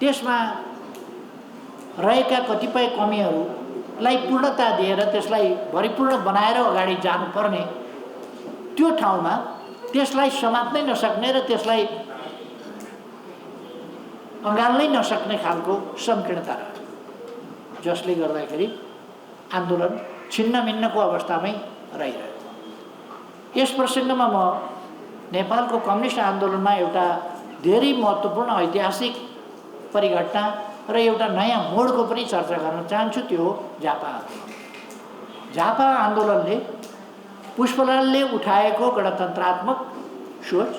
[SPEAKER 1] त्यसमा रहेका कतिपय कमीहरूलाई पूर्णता दिएर त्यसलाई भरिपूर्ण बनाएर अगाडि जानुपर्ने त्यो ठाउँमा त्यसलाई समात्नै नसक्ने र त्यसलाई अँगाल्नै नसक्ने खालको संकीर्णता रह्यो, जसले गर्दाखेरि आन्दोलन छिन्नभिन्नको अवस्थामै रहिरह्यो। यस प्रसङ्गमा म नेपालको कम्युनिस्ट आन्दोलनमा एउटा धेरै महत्त्वपूर्ण ऐतिहासिक परिघटना र एउटा नयाँ मोडको पनि चर्चा गर्न चाहन्छु, त्यो हो झापा आन्दोलन। झापा आन्दोलनले पुष्पलालले उठाएको गणतन्त्रात्मक सोच,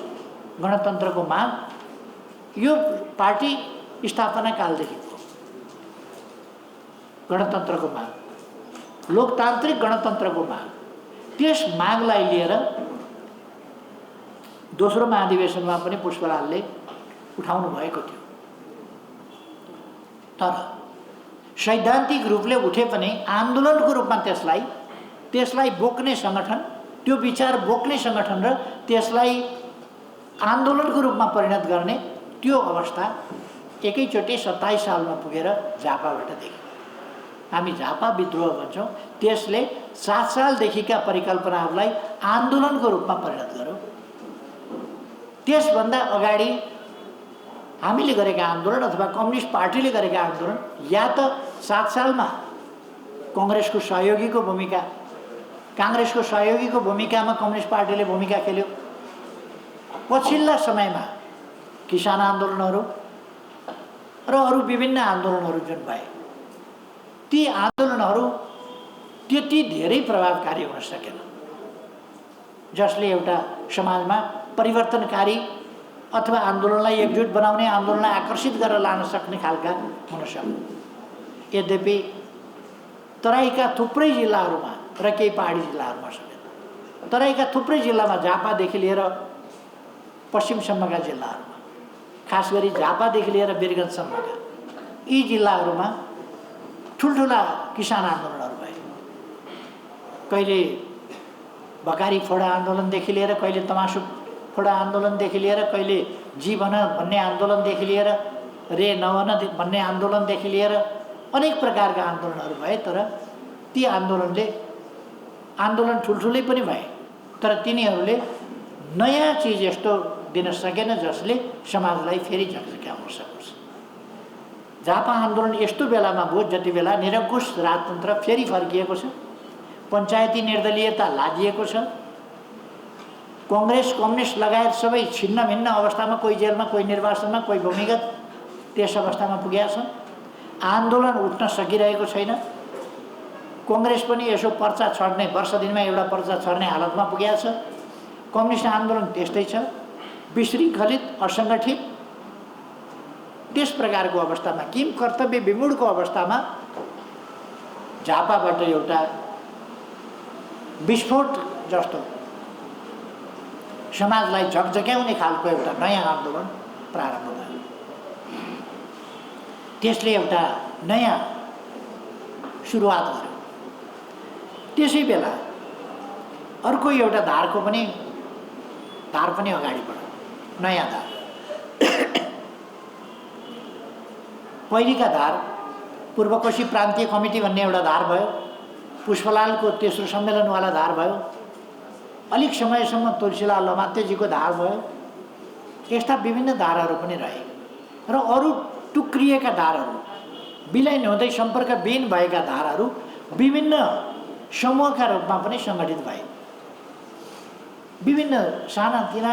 [SPEAKER 1] गणतन्त्रको माग, यो पार्टी स्थापना कालदेखिको गणतन्त्रको माग, लोकतान्त्रिक गणतन्त्रको माग, त्यस मागलाई लिएर दोस्रो महाधिवेशनमा पनि पुष्पलालले उठाउनु भएको थियो। तर सैद्धान्तिक रूपले उठे पनि आन्दोलनको रूपमा त्यसलाई बोक्ने सङ्गठन, त्यो विचार बोक्ने सङ्गठन र त्यसलाई आन्दोलनको रूपमा परिणत गर्ने त्यो अवस्था एकैचोटि 27 सालमा पुगेर झापाबाट देखियो। हामी झापा विद्रोह भन्छौँ। त्यसले 7 सालदेखिका परिकल्पनाहरूलाई आन्दोलनको रूपमा परिणत गर्यो। त्यसभन्दा अगाडि हामीले गरेका आन्दोलन अथवा कम्युनिस्ट पार्टीले गरेका आन्दोलन या त 7 सालमा काङ्ग्रेसको सहयोगीको भूमिकामा कम्युनिस्ट पार्टीले भूमिका खेल्यो। पछिल्ला समयमा किसान आन्दोलनहरू र अरू विभिन्न आन्दोलनहरू जुन भए, ती आन्दोलनहरू त्यति धेरै प्रभावकारी हुन सकेन, जसले एउटा समाजमा परिवर्तनकारी अथवा आन्दोलनलाई एकजुट बनाउने, आन्दोलनलाई आकर्षित गरेर लान सक्ने खालका हुन सक्यो। यद्यपि तराईका थुप्रै जिल्लाहरूमा र केही पहाडी जिल्लाहरूमा समेत, तराईका थुप्रै जिल्लामा झापादेखि लिएर पश्चिमसम्मका जिल्लाहरूमा, खास गरी झापादेखि लिएर वीरगञ्जसम्मका यी जिल्लाहरूमा ठुल्ठुला किसान आन्दोलनहरू भए। कहिले भकारी फोडा आन्दोलनदेखि लिएर, कहिले तमासु फोडा आन्दोलनदेखि लिएर, कहिले जी भन भन्ने आन्दोलनदेखि लिएर रे नभन भन्ने आन्दोलनदेखि लिएर अनेक प्रकारका आन्दोलनहरू भए। तर ती आन्दोलन ठुल्ठुलै पनि भए, तर तिनीहरूले नयाँ चिज यस्तो दिन सकेन जसले समाजलाई फेरि झकझक्याउन सकोस्। झापा आन्दोलन यस्तो बेलामा भयो जति बेला निरङ्कुश राजतन्त्र फेरि फर्किएको छ, पञ्चायती निर्दलीयता लादिएको छ, कांग्रेस कम्युनिस्ट लगायत सबै छिन्न भिन्न अवस्थामा, कोही जेलमा, कोही निर्वासनमा, कोही भूमिगत, त्यस अवस्थामा पुगेका छन्। आन्दोलन उठ्न सकिरहेको छैन। कांग्रेस पनि यसो पर्चा छड्ने, वर्ष दिनमा एउटा पर्चा छड्ने हालतमा पुगेको छ। कम्युनिस्ट आन्दोलन त्यस्तै छ, विशृङ्खलित, असङ्गठित। त्यस प्रकारको अवस्थामा, किम कर्तव्य विमूढको अवस्थामा झापाबाट एउटा विस्फोट जस्तो समाजलाई झकझक्याउने खालको एउटा नयाँ आन्दोलन प्रारम्भ भयो। त्यसले एउटा नयाँ सुरुवात गर्यो। त्यसै बेला अर्को एउटा धार पनि अगाडि बढ्यो, नयाँ धार। पहिलेका धार पूर्वकोशी प्रान्तीय कमिटी भन्ने एउटा धार भयो, पुष्पलालको तेस्रो सम्मेलनवाला धार भयो, अलिक समयसम्म तुलसीलाल लमातेजीको धार भयो। यस्ता विभिन्न धारहरू पनि रहे र अरू टुक्रिएका धारहरू, विलय हुँदै सम्पर्कविहीन भएका धारहरू विभिन्न समूहका रूपमा पनि सङ्गठित भए। विभिन्न सानातिना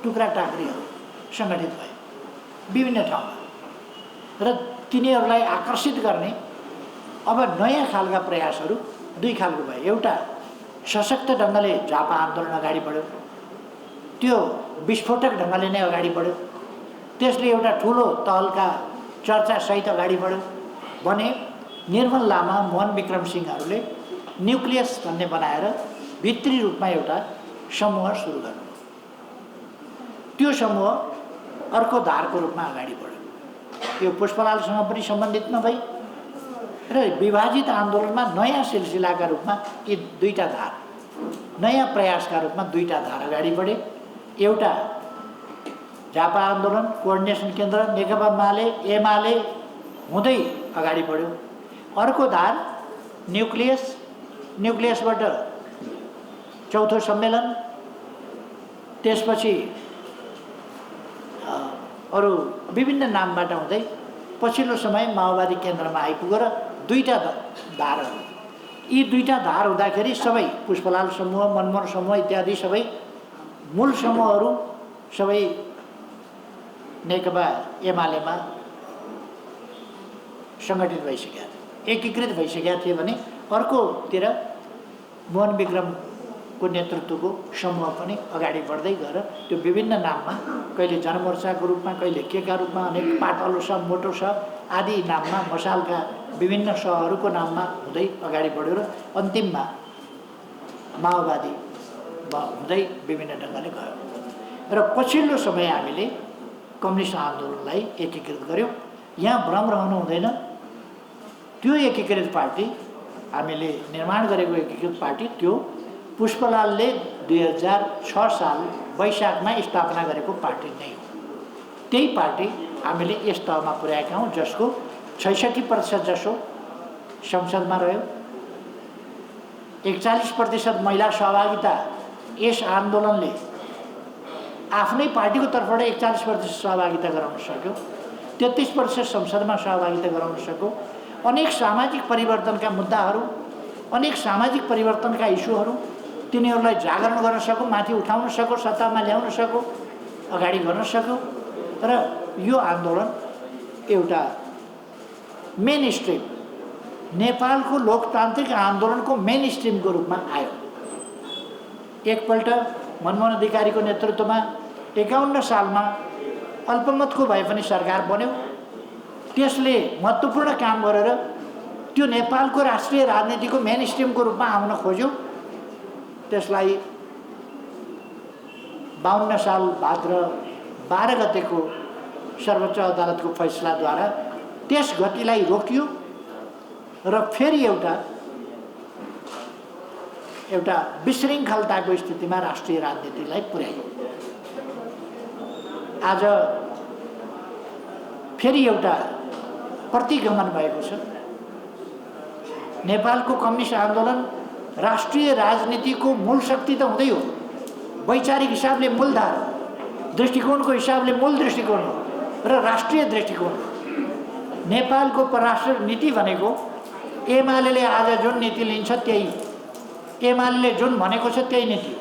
[SPEAKER 1] टुक्रा टाक्रीहरू सङ्गठित भए विभिन्न ठाउँमा र तिनीहरूलाई आकर्षित गर्ने अब नयाँ खालका प्रयासहरू दुई खालको भए। एउटा सशक्त ढङ्गले झापा आन्दोलन अगाडि बढ्यो, त्यो विस्फोटक ढङ्गले नै अगाडि बढ्यो। त्यसले एउटा ठुलो तहलका चर्चासहित अगाडि बढ्यो भने निर्मल लामा, मोहन विक्रम सिंहहरूले न्युक्लियस भन्ने बनाएर भित्री रूपमा एउटा समूह सुरु गर्नु। त्यो समूह अर्को धारको रूपमा अगाडि बढ्यो। यो पुष्पलालसँग पनि सम्बन्धित नभई र विभाजित आन्दोलनमा नयाँ सिलसिलाका रूपमा यी दुईटा धार, नयाँ प्रयासका रूपमा दुईटा धार अगाडि बढे। एउटा झापा आन्दोलन कोअर्डिनेसन केन्द्र नेकपा एमाले हुँदै अगाडि बढ्यो। अर्को धार न्युक्लियसबाट चौथो सम्मेलन, त्यसपछि अरू विभिन्न नामबाट हुँदै पछिल्लो समय माओवादी केन्द्रमा आइपुग्यो र दुईटा धारहरू। यी दुईटा धार हुँदाखेरि सबै पुष्पलाल समूह, मनमोहन समूह इत्यादि सबै मूल समूहहरू सबै नेकपा एमालेमा सङ्गठित भइसकेका थिए, एकीकृत भइसकेका थिए भने अर्कोतिर मोहन विक्रमको नेतृत्वको समूह पनि अगाडि बढ्दै गएर त्यो विभिन्न नाममा, कहिले जनमोर्चाको रूपमा, कहिले केका रूपमा, अनेक पाटलो सब, मोटो सब आदि नाममा, मसालका विभिन्न सहहरूको नाममा हुँदै अगाडि बढ्यो र अन्तिममा माओवादी हुँदै विभिन्न ढङ्गले गयो। र पछिल्लो समय हामीले कम्युनिस्ट आन्दोलनलाई एकीकृत गर्यौँ। यहाँ भ्रम रहनु हुँदैन। त्यो एकीकृत पार्टी, हामीले निर्माण गरेको एकीकृत पार्टी, त्यो पुष्पलालले 2006 साल वैशाखमा स्थापना गरेको पार्टी नै हो। त्यही पार्टी हामीले यस तहमा पुर्याएका हौँ जसको 66% जसो संसदमा रह्यो। 41% महिला सहभागिता यस आन्दोलनले आफ्नै पार्टीको तर्फबाट 41% सहभागिता गराउन सक्यो। 33% संसदमा सहभागिता गराउन सक्यो। अनेक सामाजिक परिवर्तनका मुद्दाहरू, अनेक सामाजिक परिवर्तनका इस्युहरू तिनीहरूलाई जागरण गर्न सक्यो, माथि उठाउन सक्यो, सत्तामा ल्याउन सक्यो, अगाडि गर्न सक्यो। र यो आन्दोलन एउटा मेन स्ट्रिम, नेपालको लोकतान्त्रिक आन्दोलनको मेन स्ट्रिमको रूपमा आयो। एकपल्ट मनमोहन अधिकारीको नेतृत्वमा 51 सालमा अल्पमतको भए पनि सरकार बन्यो। त्यसले महत्त्वपूर्ण काम गरेर त्यो नेपालको राष्ट्रिय राजनीतिको मेन स्ट्रिमको रूपमा आउन खोज्यो। त्यसलाई 52 साल भाद्र 12 गतेको सर्वोच्च अदालतको फैसलाद्वारा त्यस गतिलाई रोकियो र फेरि एउटा विशृङ्खलताको स्थितिमा राष्ट्रिय राजनीतिलाई पुर्याइयो। आज फेरि एउटा प्रतिगमन भएको छ। नेपालको कम्युनिस्ट आन्दोलन राष्ट्रिय राजनीतिको मूल शक्ति त हुँदै हो, वैचारिक हिसाबले मूलधार, दृष्टिकोणको हिसाबले मूल दृष्टिकोण हो र राष्ट्रिय दृष्टिकोण हो। नेपालको परराष्ट्र नीति भनेको एमाले आज जुन नीति लिन्छ त्यही, एमाले जुन भनेको छ त्यही नीति हो।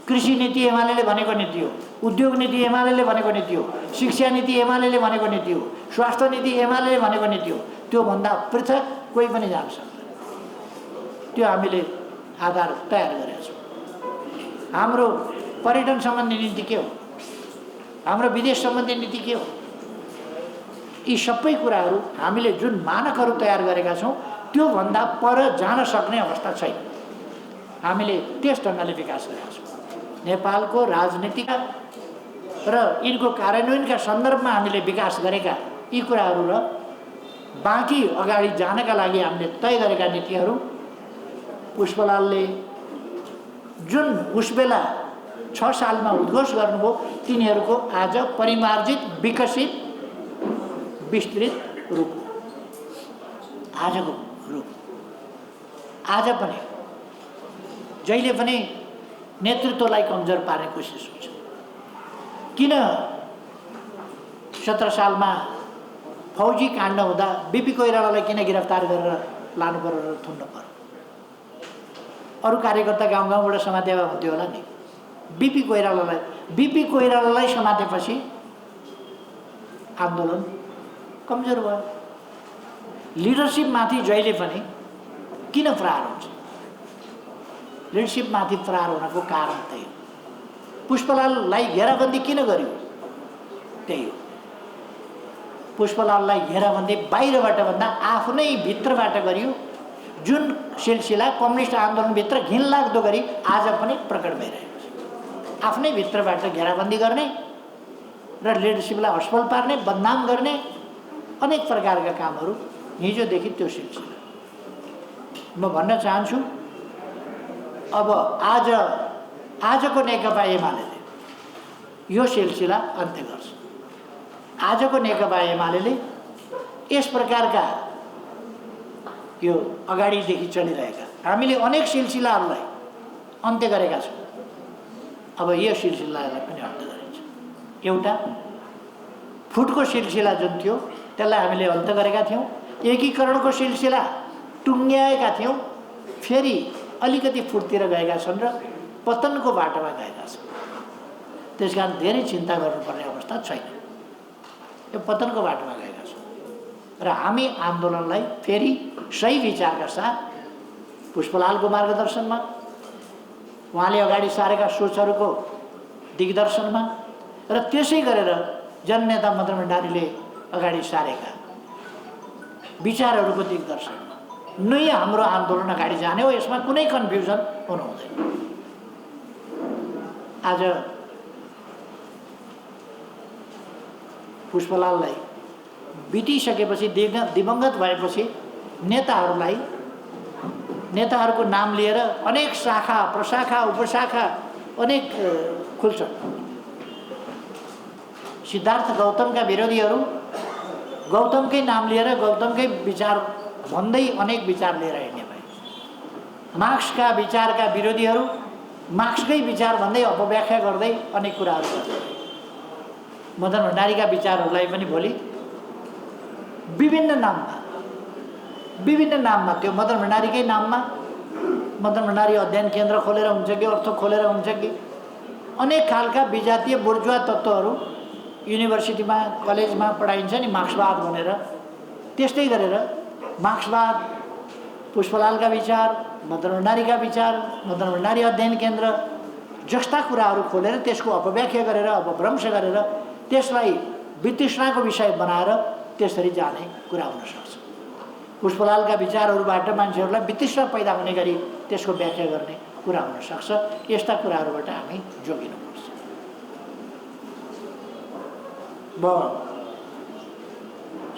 [SPEAKER 1] कृषि नीति एमाले भनेको नीति हो, उद्योग नीति एमाले भनेको नीति हो, शिक्षा नीति एमाले भनेको नीति हो, स्वास्थ्य नीति एमाले भनेको नीति हो। त्योभन्दा पृथक कोही पनि जान सक्दैन। त्यो हामीले आधार तयार गरेका छौँ। हाम्रो पर्यटन सम्बन्धी नीति के हो, हाम्रो विदेश सम्बन्धी नीति के हो, यी सबै कुराहरू हामीले जुन मानकहरू तयार गरेका छौँ त्योभन्दा पर जान सक्ने अवस्था छैन। हामीले त्यस ढङ्गले विकास गरेका छौँ। नेपालको राजनीतिका र यिनको कार्यान्वयनका सन्दर्भमा हामीले विकास गरेका यी कुराहरू र बाँकी अगाडि जानका लागि हामीले तय गरेका नीतिहरू पुष्पलालले जुन उसबेला 6 सालमा उद्घोष गर्नुभयो तिनीहरूको आज परिमार्जित, विकसित, विस्तृत रूप, आजको रूप। आज पनि जहिले पनि नेतृत्वलाई कमजोर पार्ने कोसिस हुन्छ। किन 17 सालमा फौजी काण्ड हुँदा बीपी कोइरालालाई किन गिरफ्तार गरेर लानु पर्यो र थुन्नु पर्यो? अरू कार्यकर्ता गाउँ गाउँबाट समातेवा हुन्थ्यो होला नि। बीपी कोइरालालाई समातेपछि आन्दोलन कमजोर भयो। लिडरसिपमाथि जहिले पनि किन प्रहार हुन्छ? लिडरसिपमाथि प्रहार हुनको कारण त्यही हो। पुष्पलाललाई घेराबन्दी किन गर्यो? त्यही हो। पुष्पलाललाई घेराबन्दी बाहिरबाट भन्दा आफ्नै भित्रबाट गरियो। जुन सिलसिला कम्युनिस्ट आन्दोलनभित्र घिनलाग्दो गरी आज पनि प्रकट भइरहेको छ। आफ्नै भित्रबाट घेराबन्दी गर्ने र लिडरसिपलाई असफल पार्ने, बदनाम गर्ने अनेक प्रकारका कामहरू हिजोदेखि त्यो सिलसिला। म भन्न चाहन्छु अब आजको नेकपा एमाले यो सिलसिला अन्त्य गर्छ। आजको नेकपा एमाले यस प्रकारका यो अगाडिदेखि चलिरहेका हामीले अनेक सिलसिलाहरूलाई अन्त्य गरेका छौँ। अब यो सिलसिलालाई पनि अन्त्य गरिन्छ। एउटा फुटको सिलसिला जुन थियो त्यसलाई हामीले अन्त्य गरेका थियौँ। एकीकरणको सिलसिला टुङ्ग्याएका थियौँ, फेरि अलिकति फुटतिर गएका छन् र पतनको बाटोमा गएका छन्। त्यस कारण धेरै चिन्ता गर्नुपर्ने अवस्था छैन। यो पतनको बाटोमा गएका छौँ र हामी आन्दोलनलाई फेरि सही विचारका साथ पुष्पलालको मार्गदर्शनमा, उहाँले अगाडि सारेका सोचहरूको दिग्दर्शनमा र त्यसै गरेर जननेता मदन भण्डारीले अगाडि सारेका विचारहरूको दिग्दर्शनमा नै हाम्रो आन्दोलन अगाडि जाने हो। यसमा कुनै कन्फ्युजन हुनु हुँदैन। आज पुष्पलाललाई बितिसकेपछि, दिवंगत भएपछि नेताहरूको नाम लिएर अनेक शाखा, प्रशाखा, उपशाखा अनेक खुल्छन्। सिद्धार्थ गौतमका विरोधीहरू गौतमकै नाम लिएर गौतमकै विचार भन्दै अनेक विचार लिएर हिँड्ने भए। मार्क्सका विचारका विरोधीहरू मार्क्सकै विचार भन्दै अपव्याख्या गर्दै अनेक कुराहरू गर्दै। मदन भण्डारीका विचारहरूलाई पनि भोलि विभिन्न नाममा त्यो मदन भण्डारीकै नाममा मदन भण्डारी अध्ययन केन्द्र खोलेर हुन्छ कि अर्थ खोलेर हुन्छ कि अनेक खालका विजातीय बुर्जुवा तत्त्वहरू युनिभर्सिटीमा, कलेजमा पढाइन्छ नि मार्क्सवाद भनेर। त्यस्तै गरेर मार्क्सवाद, पुष्पलालका विचार, मदन भण्डारीका विचार, मदन भण्डारी अध्ययन केन्द्र जस्ता कुराहरू खोलेर त्यसको अपव्याख्या गरेर, अपभ्रंश गरेर त्यसलाई वितृष्णाको विषय बनाएर त्यसरी जाने कुरा हुनसक्छ। पुष्पलालका विचारहरूबाट मान्छेहरूलाई वितृष्णा पैदा हुने गरी त्यसको व्याख्या गर्ने कुरा हुनसक्छ। यस्ता कुराहरूबाट हामी जोगिनुपर्छ। म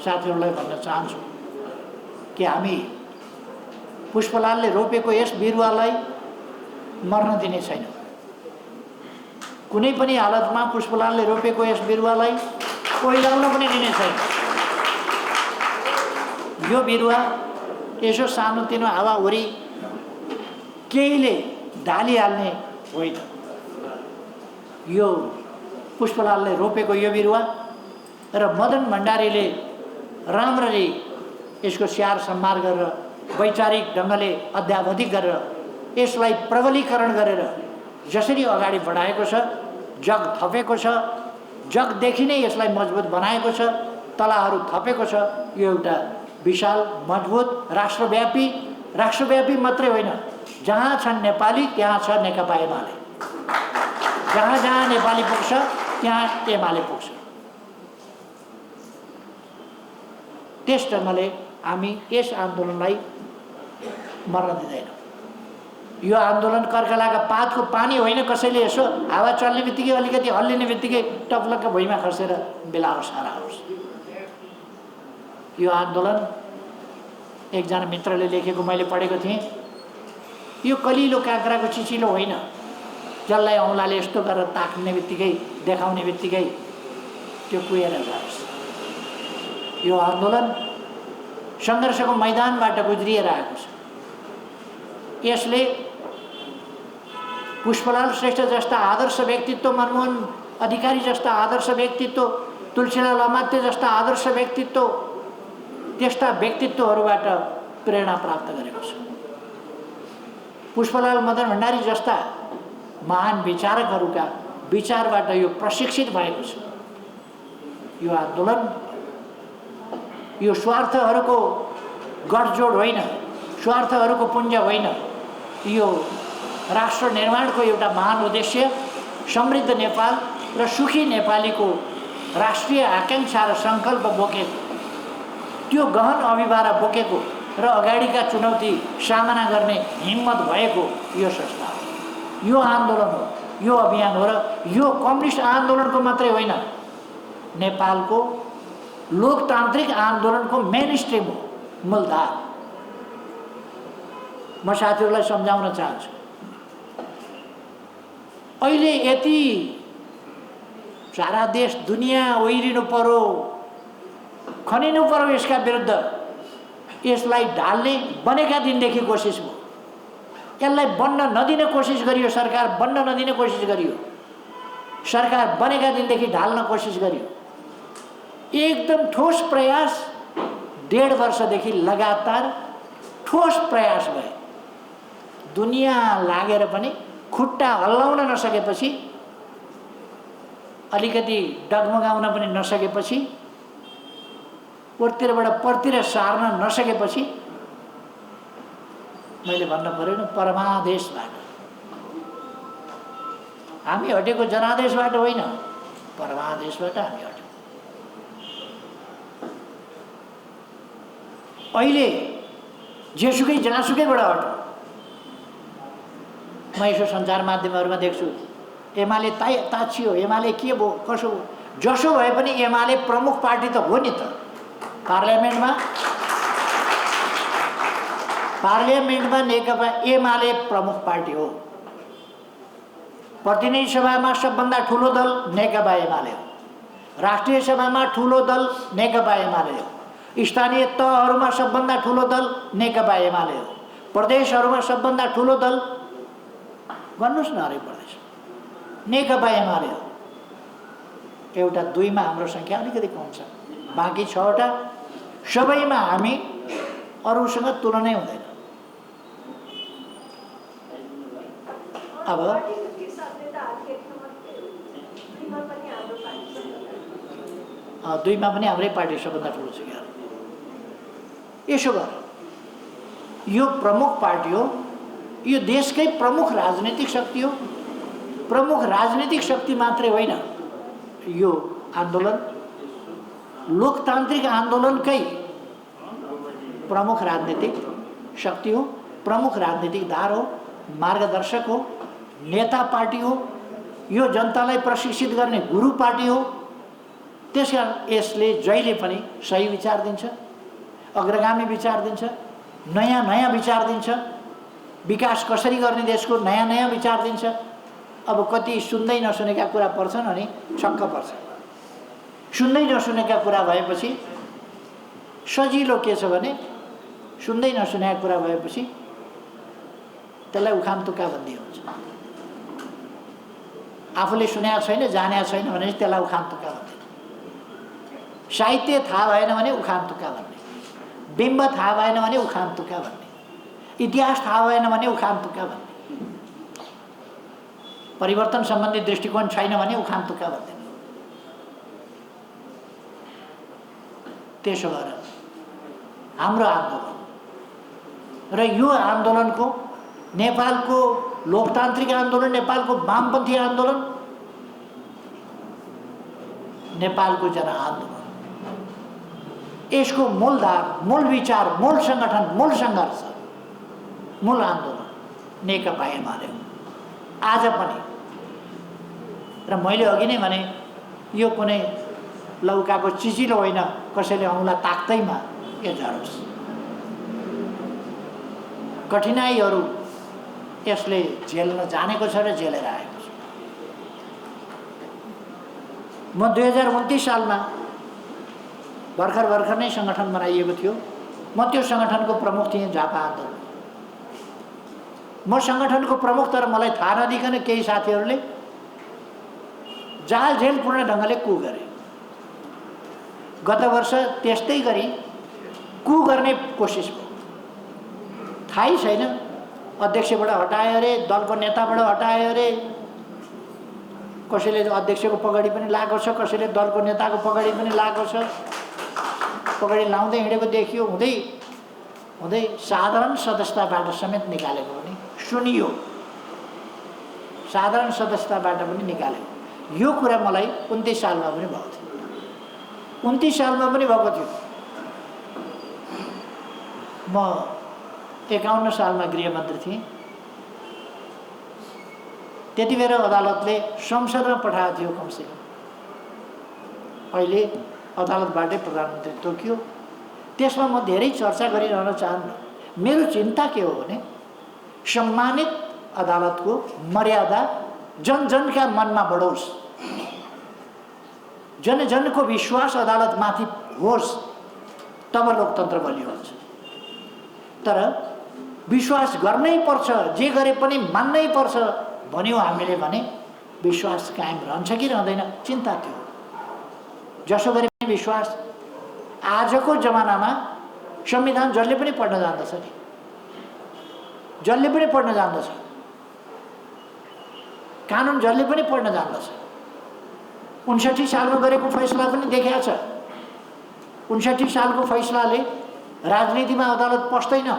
[SPEAKER 1] साथीहरूलाई भन्न चाहन्छु कि हामी पुष्पलालले रोपेको यस बिरुवालाई मर्न दिने छैनौँ। कुनै पनि हालतमा पुष्पलालले रोपेको यस बिरुवालाई ओइलाउन पनि दिने छैन। यो बिरुवा यसो सानोतिनो हावाहुरी केहीले ढालिहाल्ने होइन। यो पुष्पलालले रोपेको यो बिरुवा र मदन भण्डारीले राम्ररी यसको स्याहार सम्हार गरेर वैचारिक ढङ्गले अध्यावधिक गरेर यसलाई प्रबलीकरण गरेर जसरी अगाडि बढाएको छ, जग थपेको छ, जगदेखि नै यसलाई मजबुत बनाएको छ, तलाहरू थपेको छ, यो एउटा विशाल मजबुत राष्ट्रव्यापी मात्रै होइन, जहाँ छन् नेपाली त्यहाँ छ नेकपा एमाले, जहाँ जहाँ नेपाली पुग्छ त्यहाँ एमाले पुग्छ। त्यस ढङ्गले हामी यस आन्दोलनलाई मर्न दिँदैनौँ। यो आन्दोलन कर्कलाका पातको पानी होइन, कसैले यसो हावा चल्ने बित्तिकै अलिकति हल्लिने बित्तिकै टप्लक्क भुइँमा खसेर बेलाओस् हराओस्। यो आन्दोलन एकजना मित्रले लेखेको मैले पढेको थिएँ, यो कलिलो काँक्राको चिचिलो होइन, जसलाई औँलाले यस्तो गरेर ताक्ने बित्तिकै देखाउने बित्तिकै त्यो कुहेर जाओस्। यो आन्दोलन सङ्घर्षको मैदानबाट गुज्रिएर आएको छ। यसले पुष्पलाल श्रेष्ठ जस्ता आदर्श व्यक्तित्व, मनमोहन अधिकारी जस्ता आदर्श व्यक्तित्व, तुलसीलाल अमात्य जस्ता आदर्श व्यक्तित्व, त्यस्ता व्यक्तित्वहरूबाट प्रेरणा प्राप्त गरेको छ। पुष्पलाल मदन भण्डारी जस्ता महान विचारकहरूका विचारबाट यो प्रशिक्षित भएको छ। यो आन्दोलन यो स्वार्थहरूको गठजोड होइन, स्वार्थहरूको पुञ्ज होइन, यो राष्ट्र निर्माणको एउटा महान उद्देश्य समृद्ध नेपाल र सुखी नेपालीको राष्ट्रिय आकांक्षा र सङ्कल्प बोकेको, त्यो गहन अभिभारा बोकेको र अगाडिका चुनौती सामना गर्ने हिम्मत भएको यो संस्था हो, यो आन्दोलन हो, यो अभियान हो। र यो कम्युनिस्ट आन्दोलनको मात्रै होइन, नेपालको लोकतान्त्रिक आन्दोलनको मेन स्ट्रिम हो, मूलधार। म साथीहरूलाई सम्झाउन चाहन्छु, अहिले यति सारा देश दुनियाँ ओइरिनु पर्यो, खनिनु पर्यो यसका विरुद्ध, यसलाई ढाल्ने बनेका दिनदेखि कोसिस भयो। यसलाई बन्न नदिने कोसिस गरियो, सरकार बन्न नदिने कोसिस गरियो, सरकार बनेका दिनदेखि ढाल्न कोसिस गरियो। एकदम ठोस प्रयास 1.5 वर्षदेखि लगातार ठोस प्रयास भयो। दुनियाँ लागेर पनि खुट्टा हल्लाउन नसकेपछि, अलिकति डगमगाउन पनि नसकेपछि, उरतिरबाट परतिर सार्न नसकेपछि, मैले भन्न पर्यो नि, परमादेशबाट हामी हटेको, जनादेशबाट होइन, परमादेशबाट हामी हटेको। अहिले जेसुकै जहाँसुकैबाट हटौँ। म यसो सञ्चार माध्यमहरूमा देख्छु, एमाले ताछियो, एमाले के भयो कसो भयो, जसो भए पनि एमाले प्रमुख पार्टी त हो नि त। पार्लियामेन्टमा नेकपा एमाले प्रमुख पार्टी हो। प्रतिनिधि सभामा सबभन्दा ठुलो दल नेकपा एमाले हो, राष्ट्रिय सभामा ठुलो दल नेकपा एमाले हो, स्थानीय तहहरूमा सबभन्दा ठुलो दल नेकपा एमाले हो, प्रदेशहरूमा सबभन्दा ठुलो दल भन्नुहोस् न, हरेक प्रदेश नेकपा एमाले हो। एउटा 2मा हाम्रो सङ्ख्या अलिकति कम छ, बाँकी 6वटा सबैमा हामी अरूसँग तुलनै हुँदैन। अब 2मा पनि हाम्रै पार्टी सबभन्दा ठुलो छ। यसो गर, यो प्रमुख पार्टी हो, यो देशकै प्रमुख राजनीतिक शक्ति हो। प्रमुख राजनीतिक शक्ति मात्रै होइन, यो आन्दोलन लोकतान्त्रिक आन्दोलनकै प्रमुख राजनीतिक शक्ति हो, प्रमुख राजनीतिक धार हो, मार्गदर्शक हो, नेता पार्टी हो, यो जनतालाई प्रशिक्षित गर्ने गुरु पार्टी हो। त्यसकारण यसले जहिले पनि सही विचार दिन्छ, अग्रगामी विचार दिन्छ, नयाँ नयाँ विचार दिन्छ, विकास कसरी गर्ने देशको नयाँ नयाँ विचार दिन्छ। अब कति सुन्दै नसुनेका कुरा पर्छन् अनि छक्क पर्छ। सुन्दै नसुनेका कुरा भएपछि सजिलो के छ भने सुन्दै नसुनेका कुरा भएपछि त्यसलाई उखान तुक्का भन्ने हुन्छ। आफूले सुनेको छैन जानेको छैन भने त्यसलाई उखान तुक्का भन्ने। साहित्य थाहा भएन भने उखान तुक्का भन्ने, बिम्ब थाहा भएन भने उखान तुक्का भन्ने, इतिहास थाहा भएन भने उखान तुक्का भन्ने, परिवर्तन सम्बन्धी दृष्टिकोण छैन भने उखान तुक्का भन्ने। त्यसो भएर हाम्रो आन्दोलन र यो आन्दोलनको नेपालको लोकतान्त्रिक आन्दोलन, नेपालको वामपन्थी आन्दोलन, नेपालको जनआन्दोलन, यसको मूलधार, मूल विचार, मूल संगठन, मूल सङ्घर्ष, मूल आन्दोलन नेकपा एमाले आज पनि। र मैले अघि नै भने यो कुनै लौकाको चिचिलो होइन, कसैले औँला ताक्दैमा यो झरोस्। कठिनाइहरू यसले झेल्न जानेको छ र झेलेर आएको छ। म 2029 सालमा भर्खर नै सङ्गठन बनाइएको थियो। म त्यो सङ्गठनको प्रमुख थिएँ झापा आन्दोलन। म सङ्गठनको प्रमुख, तर मलाई थाहा नदिकन केही साथीहरूले जालझेलपूर्ण ढङ्गले कु गरे। गत वर्ष त्यस्तै गरी कु गर्ने कोसिस भयो। थाहै छैन, अध्यक्षबाट हटायो अरे, दलको नेताबाट हटायो अरे, कसैले अध्यक्षको पगडी पनि लगाएको छ, कसैले दलको नेताको पगडी पनि लगाएको छ। पगडी लाउँदै हिँडेको देखियो, हुँदै हुँदै साधारण सदस्यताबाट समेत निकालेको पनि सुनियो। साधारण सदस्यताबाट पनि निकालेको। यो कुरा मलाई 29 सालमा पनि भएको थियो। 29 सालमा पनि भएको थियो। म 51 सालमा गृहमन्त्री थिएँ। त्यति बेला अदालतले संसदमा पठाएको थियो कमसेकम। अहिले अदालतबाटै प्रधानमन्त्री तोकियो। त्यसमा म धेरै चर्चा गरिरहन चाहन्न। मेरो चिन्ता के हो भने सम्मानित अदालतको मर्यादा जनजनका मनमा बढोस्, जनजनको विश्वास अदालतमाथि होस्, तब लोकतन्त्र बलियो हुन्छ। तर विश्वास गर्नै पर्छ, जे गरे पनि मान्नै पर्छ भन्यो हामीले भने विश्वास कायम रहन्छ कि रहँदैन, चिन्ता थियो। जसो गरे पनि विश्वास। आजको जमानामा संविधान जसले पनि पढ्न जान्दछ नि, जसले पनि पढ्न जान्दछ, कानुन जसले पनि पढ्न जान्दछ। 59 सालमा गरेको फैसला पनि देखेको छ। 59 सालको फैसलाले राजनीतिमा अदालत पस्दैन,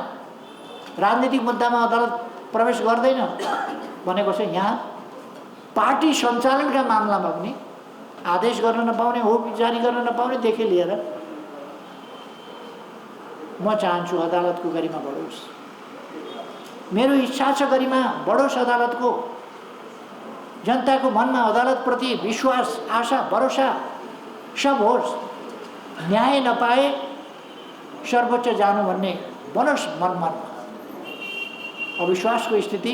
[SPEAKER 1] राजनीतिक मुद्दामा अदालत प्रवेश गर्दैन भनेको चाहिँ यहाँ पार्टी सञ्चालनका मामलामा पनि आदेश गर्न नपाउने, हुकुम जारी गर्न नपाउनेदेखि लिएर म चाहन्छु अदालतको गरिमा बढोस्। मेरो इच्छा छ गरिमा बढोस् अदालतको। जनताको मनमा अदालतप्रति विश्वास, आशा, भरोसा सब होस्। न्याय नपाए सर्वोच्च जानु भन्ने बनोस् मनमा। अविश्वासको स्थिति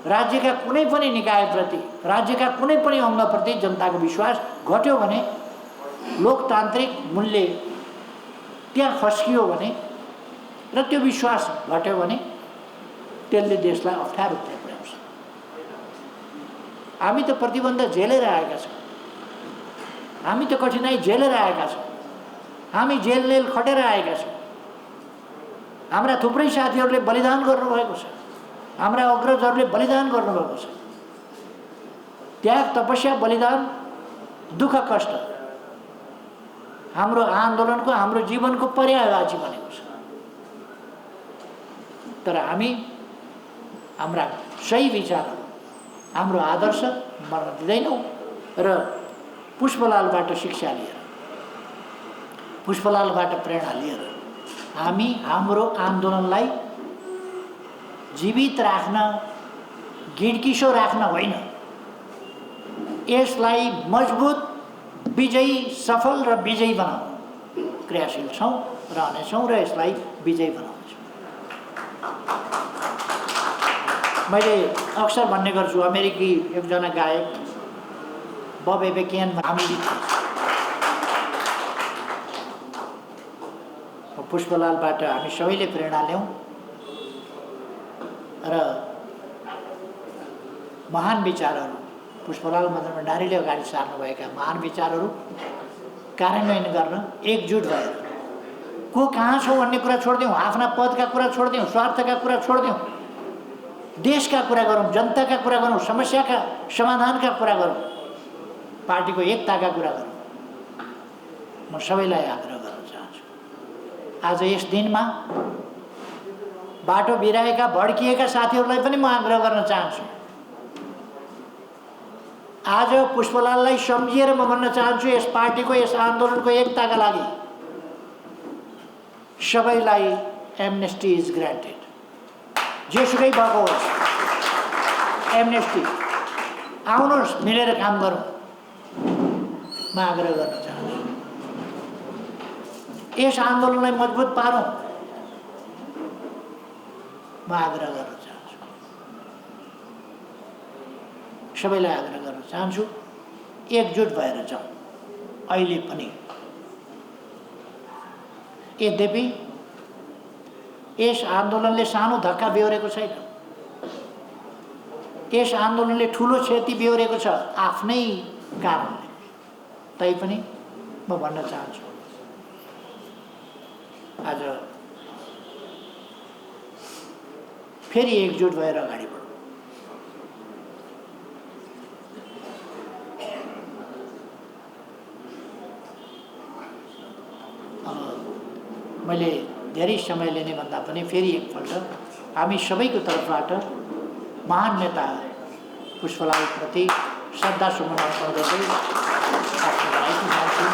[SPEAKER 1] राज्यका कुनै पनि निकायप्रति, राज्यका कुनै पनि अङ्गप्रति जनताको विश्वास घट्यो भने, लोकतान्त्रिक मूल्य त्यहाँ खस्कियो भने र त्यो विश्वास घट्यो भने त्यसले देशलाई अप्ठ्यारो पुर्याउँछ। हामी त प्रतिबन्ध झेलेर आएका छौँ, हामी त कठिनाइ झेलेर आएका छौँ, हामी जेल खटेर आएका छौँ। हाम्रा थुप्रै साथीहरूले बलिदान गर्नुभएको छ, हाम्रा अग्रजहरूले बलिदान गर्नुभएको छ। त्याग, तपस्या, बलिदान, दुःख, कष्ट हाम्रो आन्दोलनको, हाम्रो जीवनको पर्यायवाची बनेको छ। तर हामी हाम्रा सही विचारहरू, हाम्रो आदर्श मर्न दिँदैनौँ र पुष्पलालबाट शिक्षा लिएर, पुष्पलालबाट प्रेरणा लिएर हामी हाम्रो आन्दोलनलाई जीवित राख्न, गिडकिसो राख्न होइन, यसलाई मजबुत, विजयी, सफल र विजयी बनाउन क्रियाशील छौँ, रहनेछौँ र यसलाई विजयी बनाउनेछौँ। मैले अक्सर भन्ने गर्छु, अमेरिकी एकजना गायक बब एबेकियन हामी पुष्पलालबाट हामी सबैले प्रेरणा ल्याउँ र महान विचारहरू पुष्पलाल मदन भण्डारीले अगाडि सार्नुभएका महान विचारहरू कार्यान्वयन गर्न एकजुट भएर को कहाँ छौ भन्ने कुरा छोडिदिउँ, आफ्ना पदका कुरा छोडिदिउँ, स्वार्थका कुरा छोडिदिउँ, देशका कुरा गरौँ, जनताका कुरा गरौँ, समस्याका समाधानका कुरा गरौँ, पार्टीको एकताका कुरा गरौँ। म सबैलाई आग्रह गर्न चाहन्छु। आज यस दिनमा बाटो बिराएका भड्किएका साथीहरूलाई पनि म आग्रह गर्न चाहन्छु। आज पुष्पलाललाई सम्झिएर म भन्न चाहन्छु, यस पार्टीको यस आन्दोलनको एकताका लागि सबैलाई एमनेस्टी इज ग्रान्टेड। जेसुकै भएको होस्, एमनेस्टी आउनुहोस्, मिलेर काम गरौँ, म आग्रह गर्न चाहन्छु। यस आन्दोलनलाई मजबुत पारौँ, म आग्रह गर्न चाहन्छु। सबैलाई आग्रह गर्न चाहन्छु, एकजुट भएर जाउँ अहिले पनि। यद्यपि यस आन्दोलनले सानो धक्का बेहोरेको छैन, यस आन्दोलनले ठुलो क्षति बेहोरेको छ आफ्नै कारणले। तैपनि म भन्न चाहन्छु, आज फेरि एकजुट भएर अगाडि बढौँ। मैले धेरै समय लिने भन्दा पनि फेरि एकपल्ट हामी सबैको तर्फबाट महान नेता पुष्पलालप्रति श्रद्धासुमन अर्पण गर्दै आफ्नो राईको मान्छे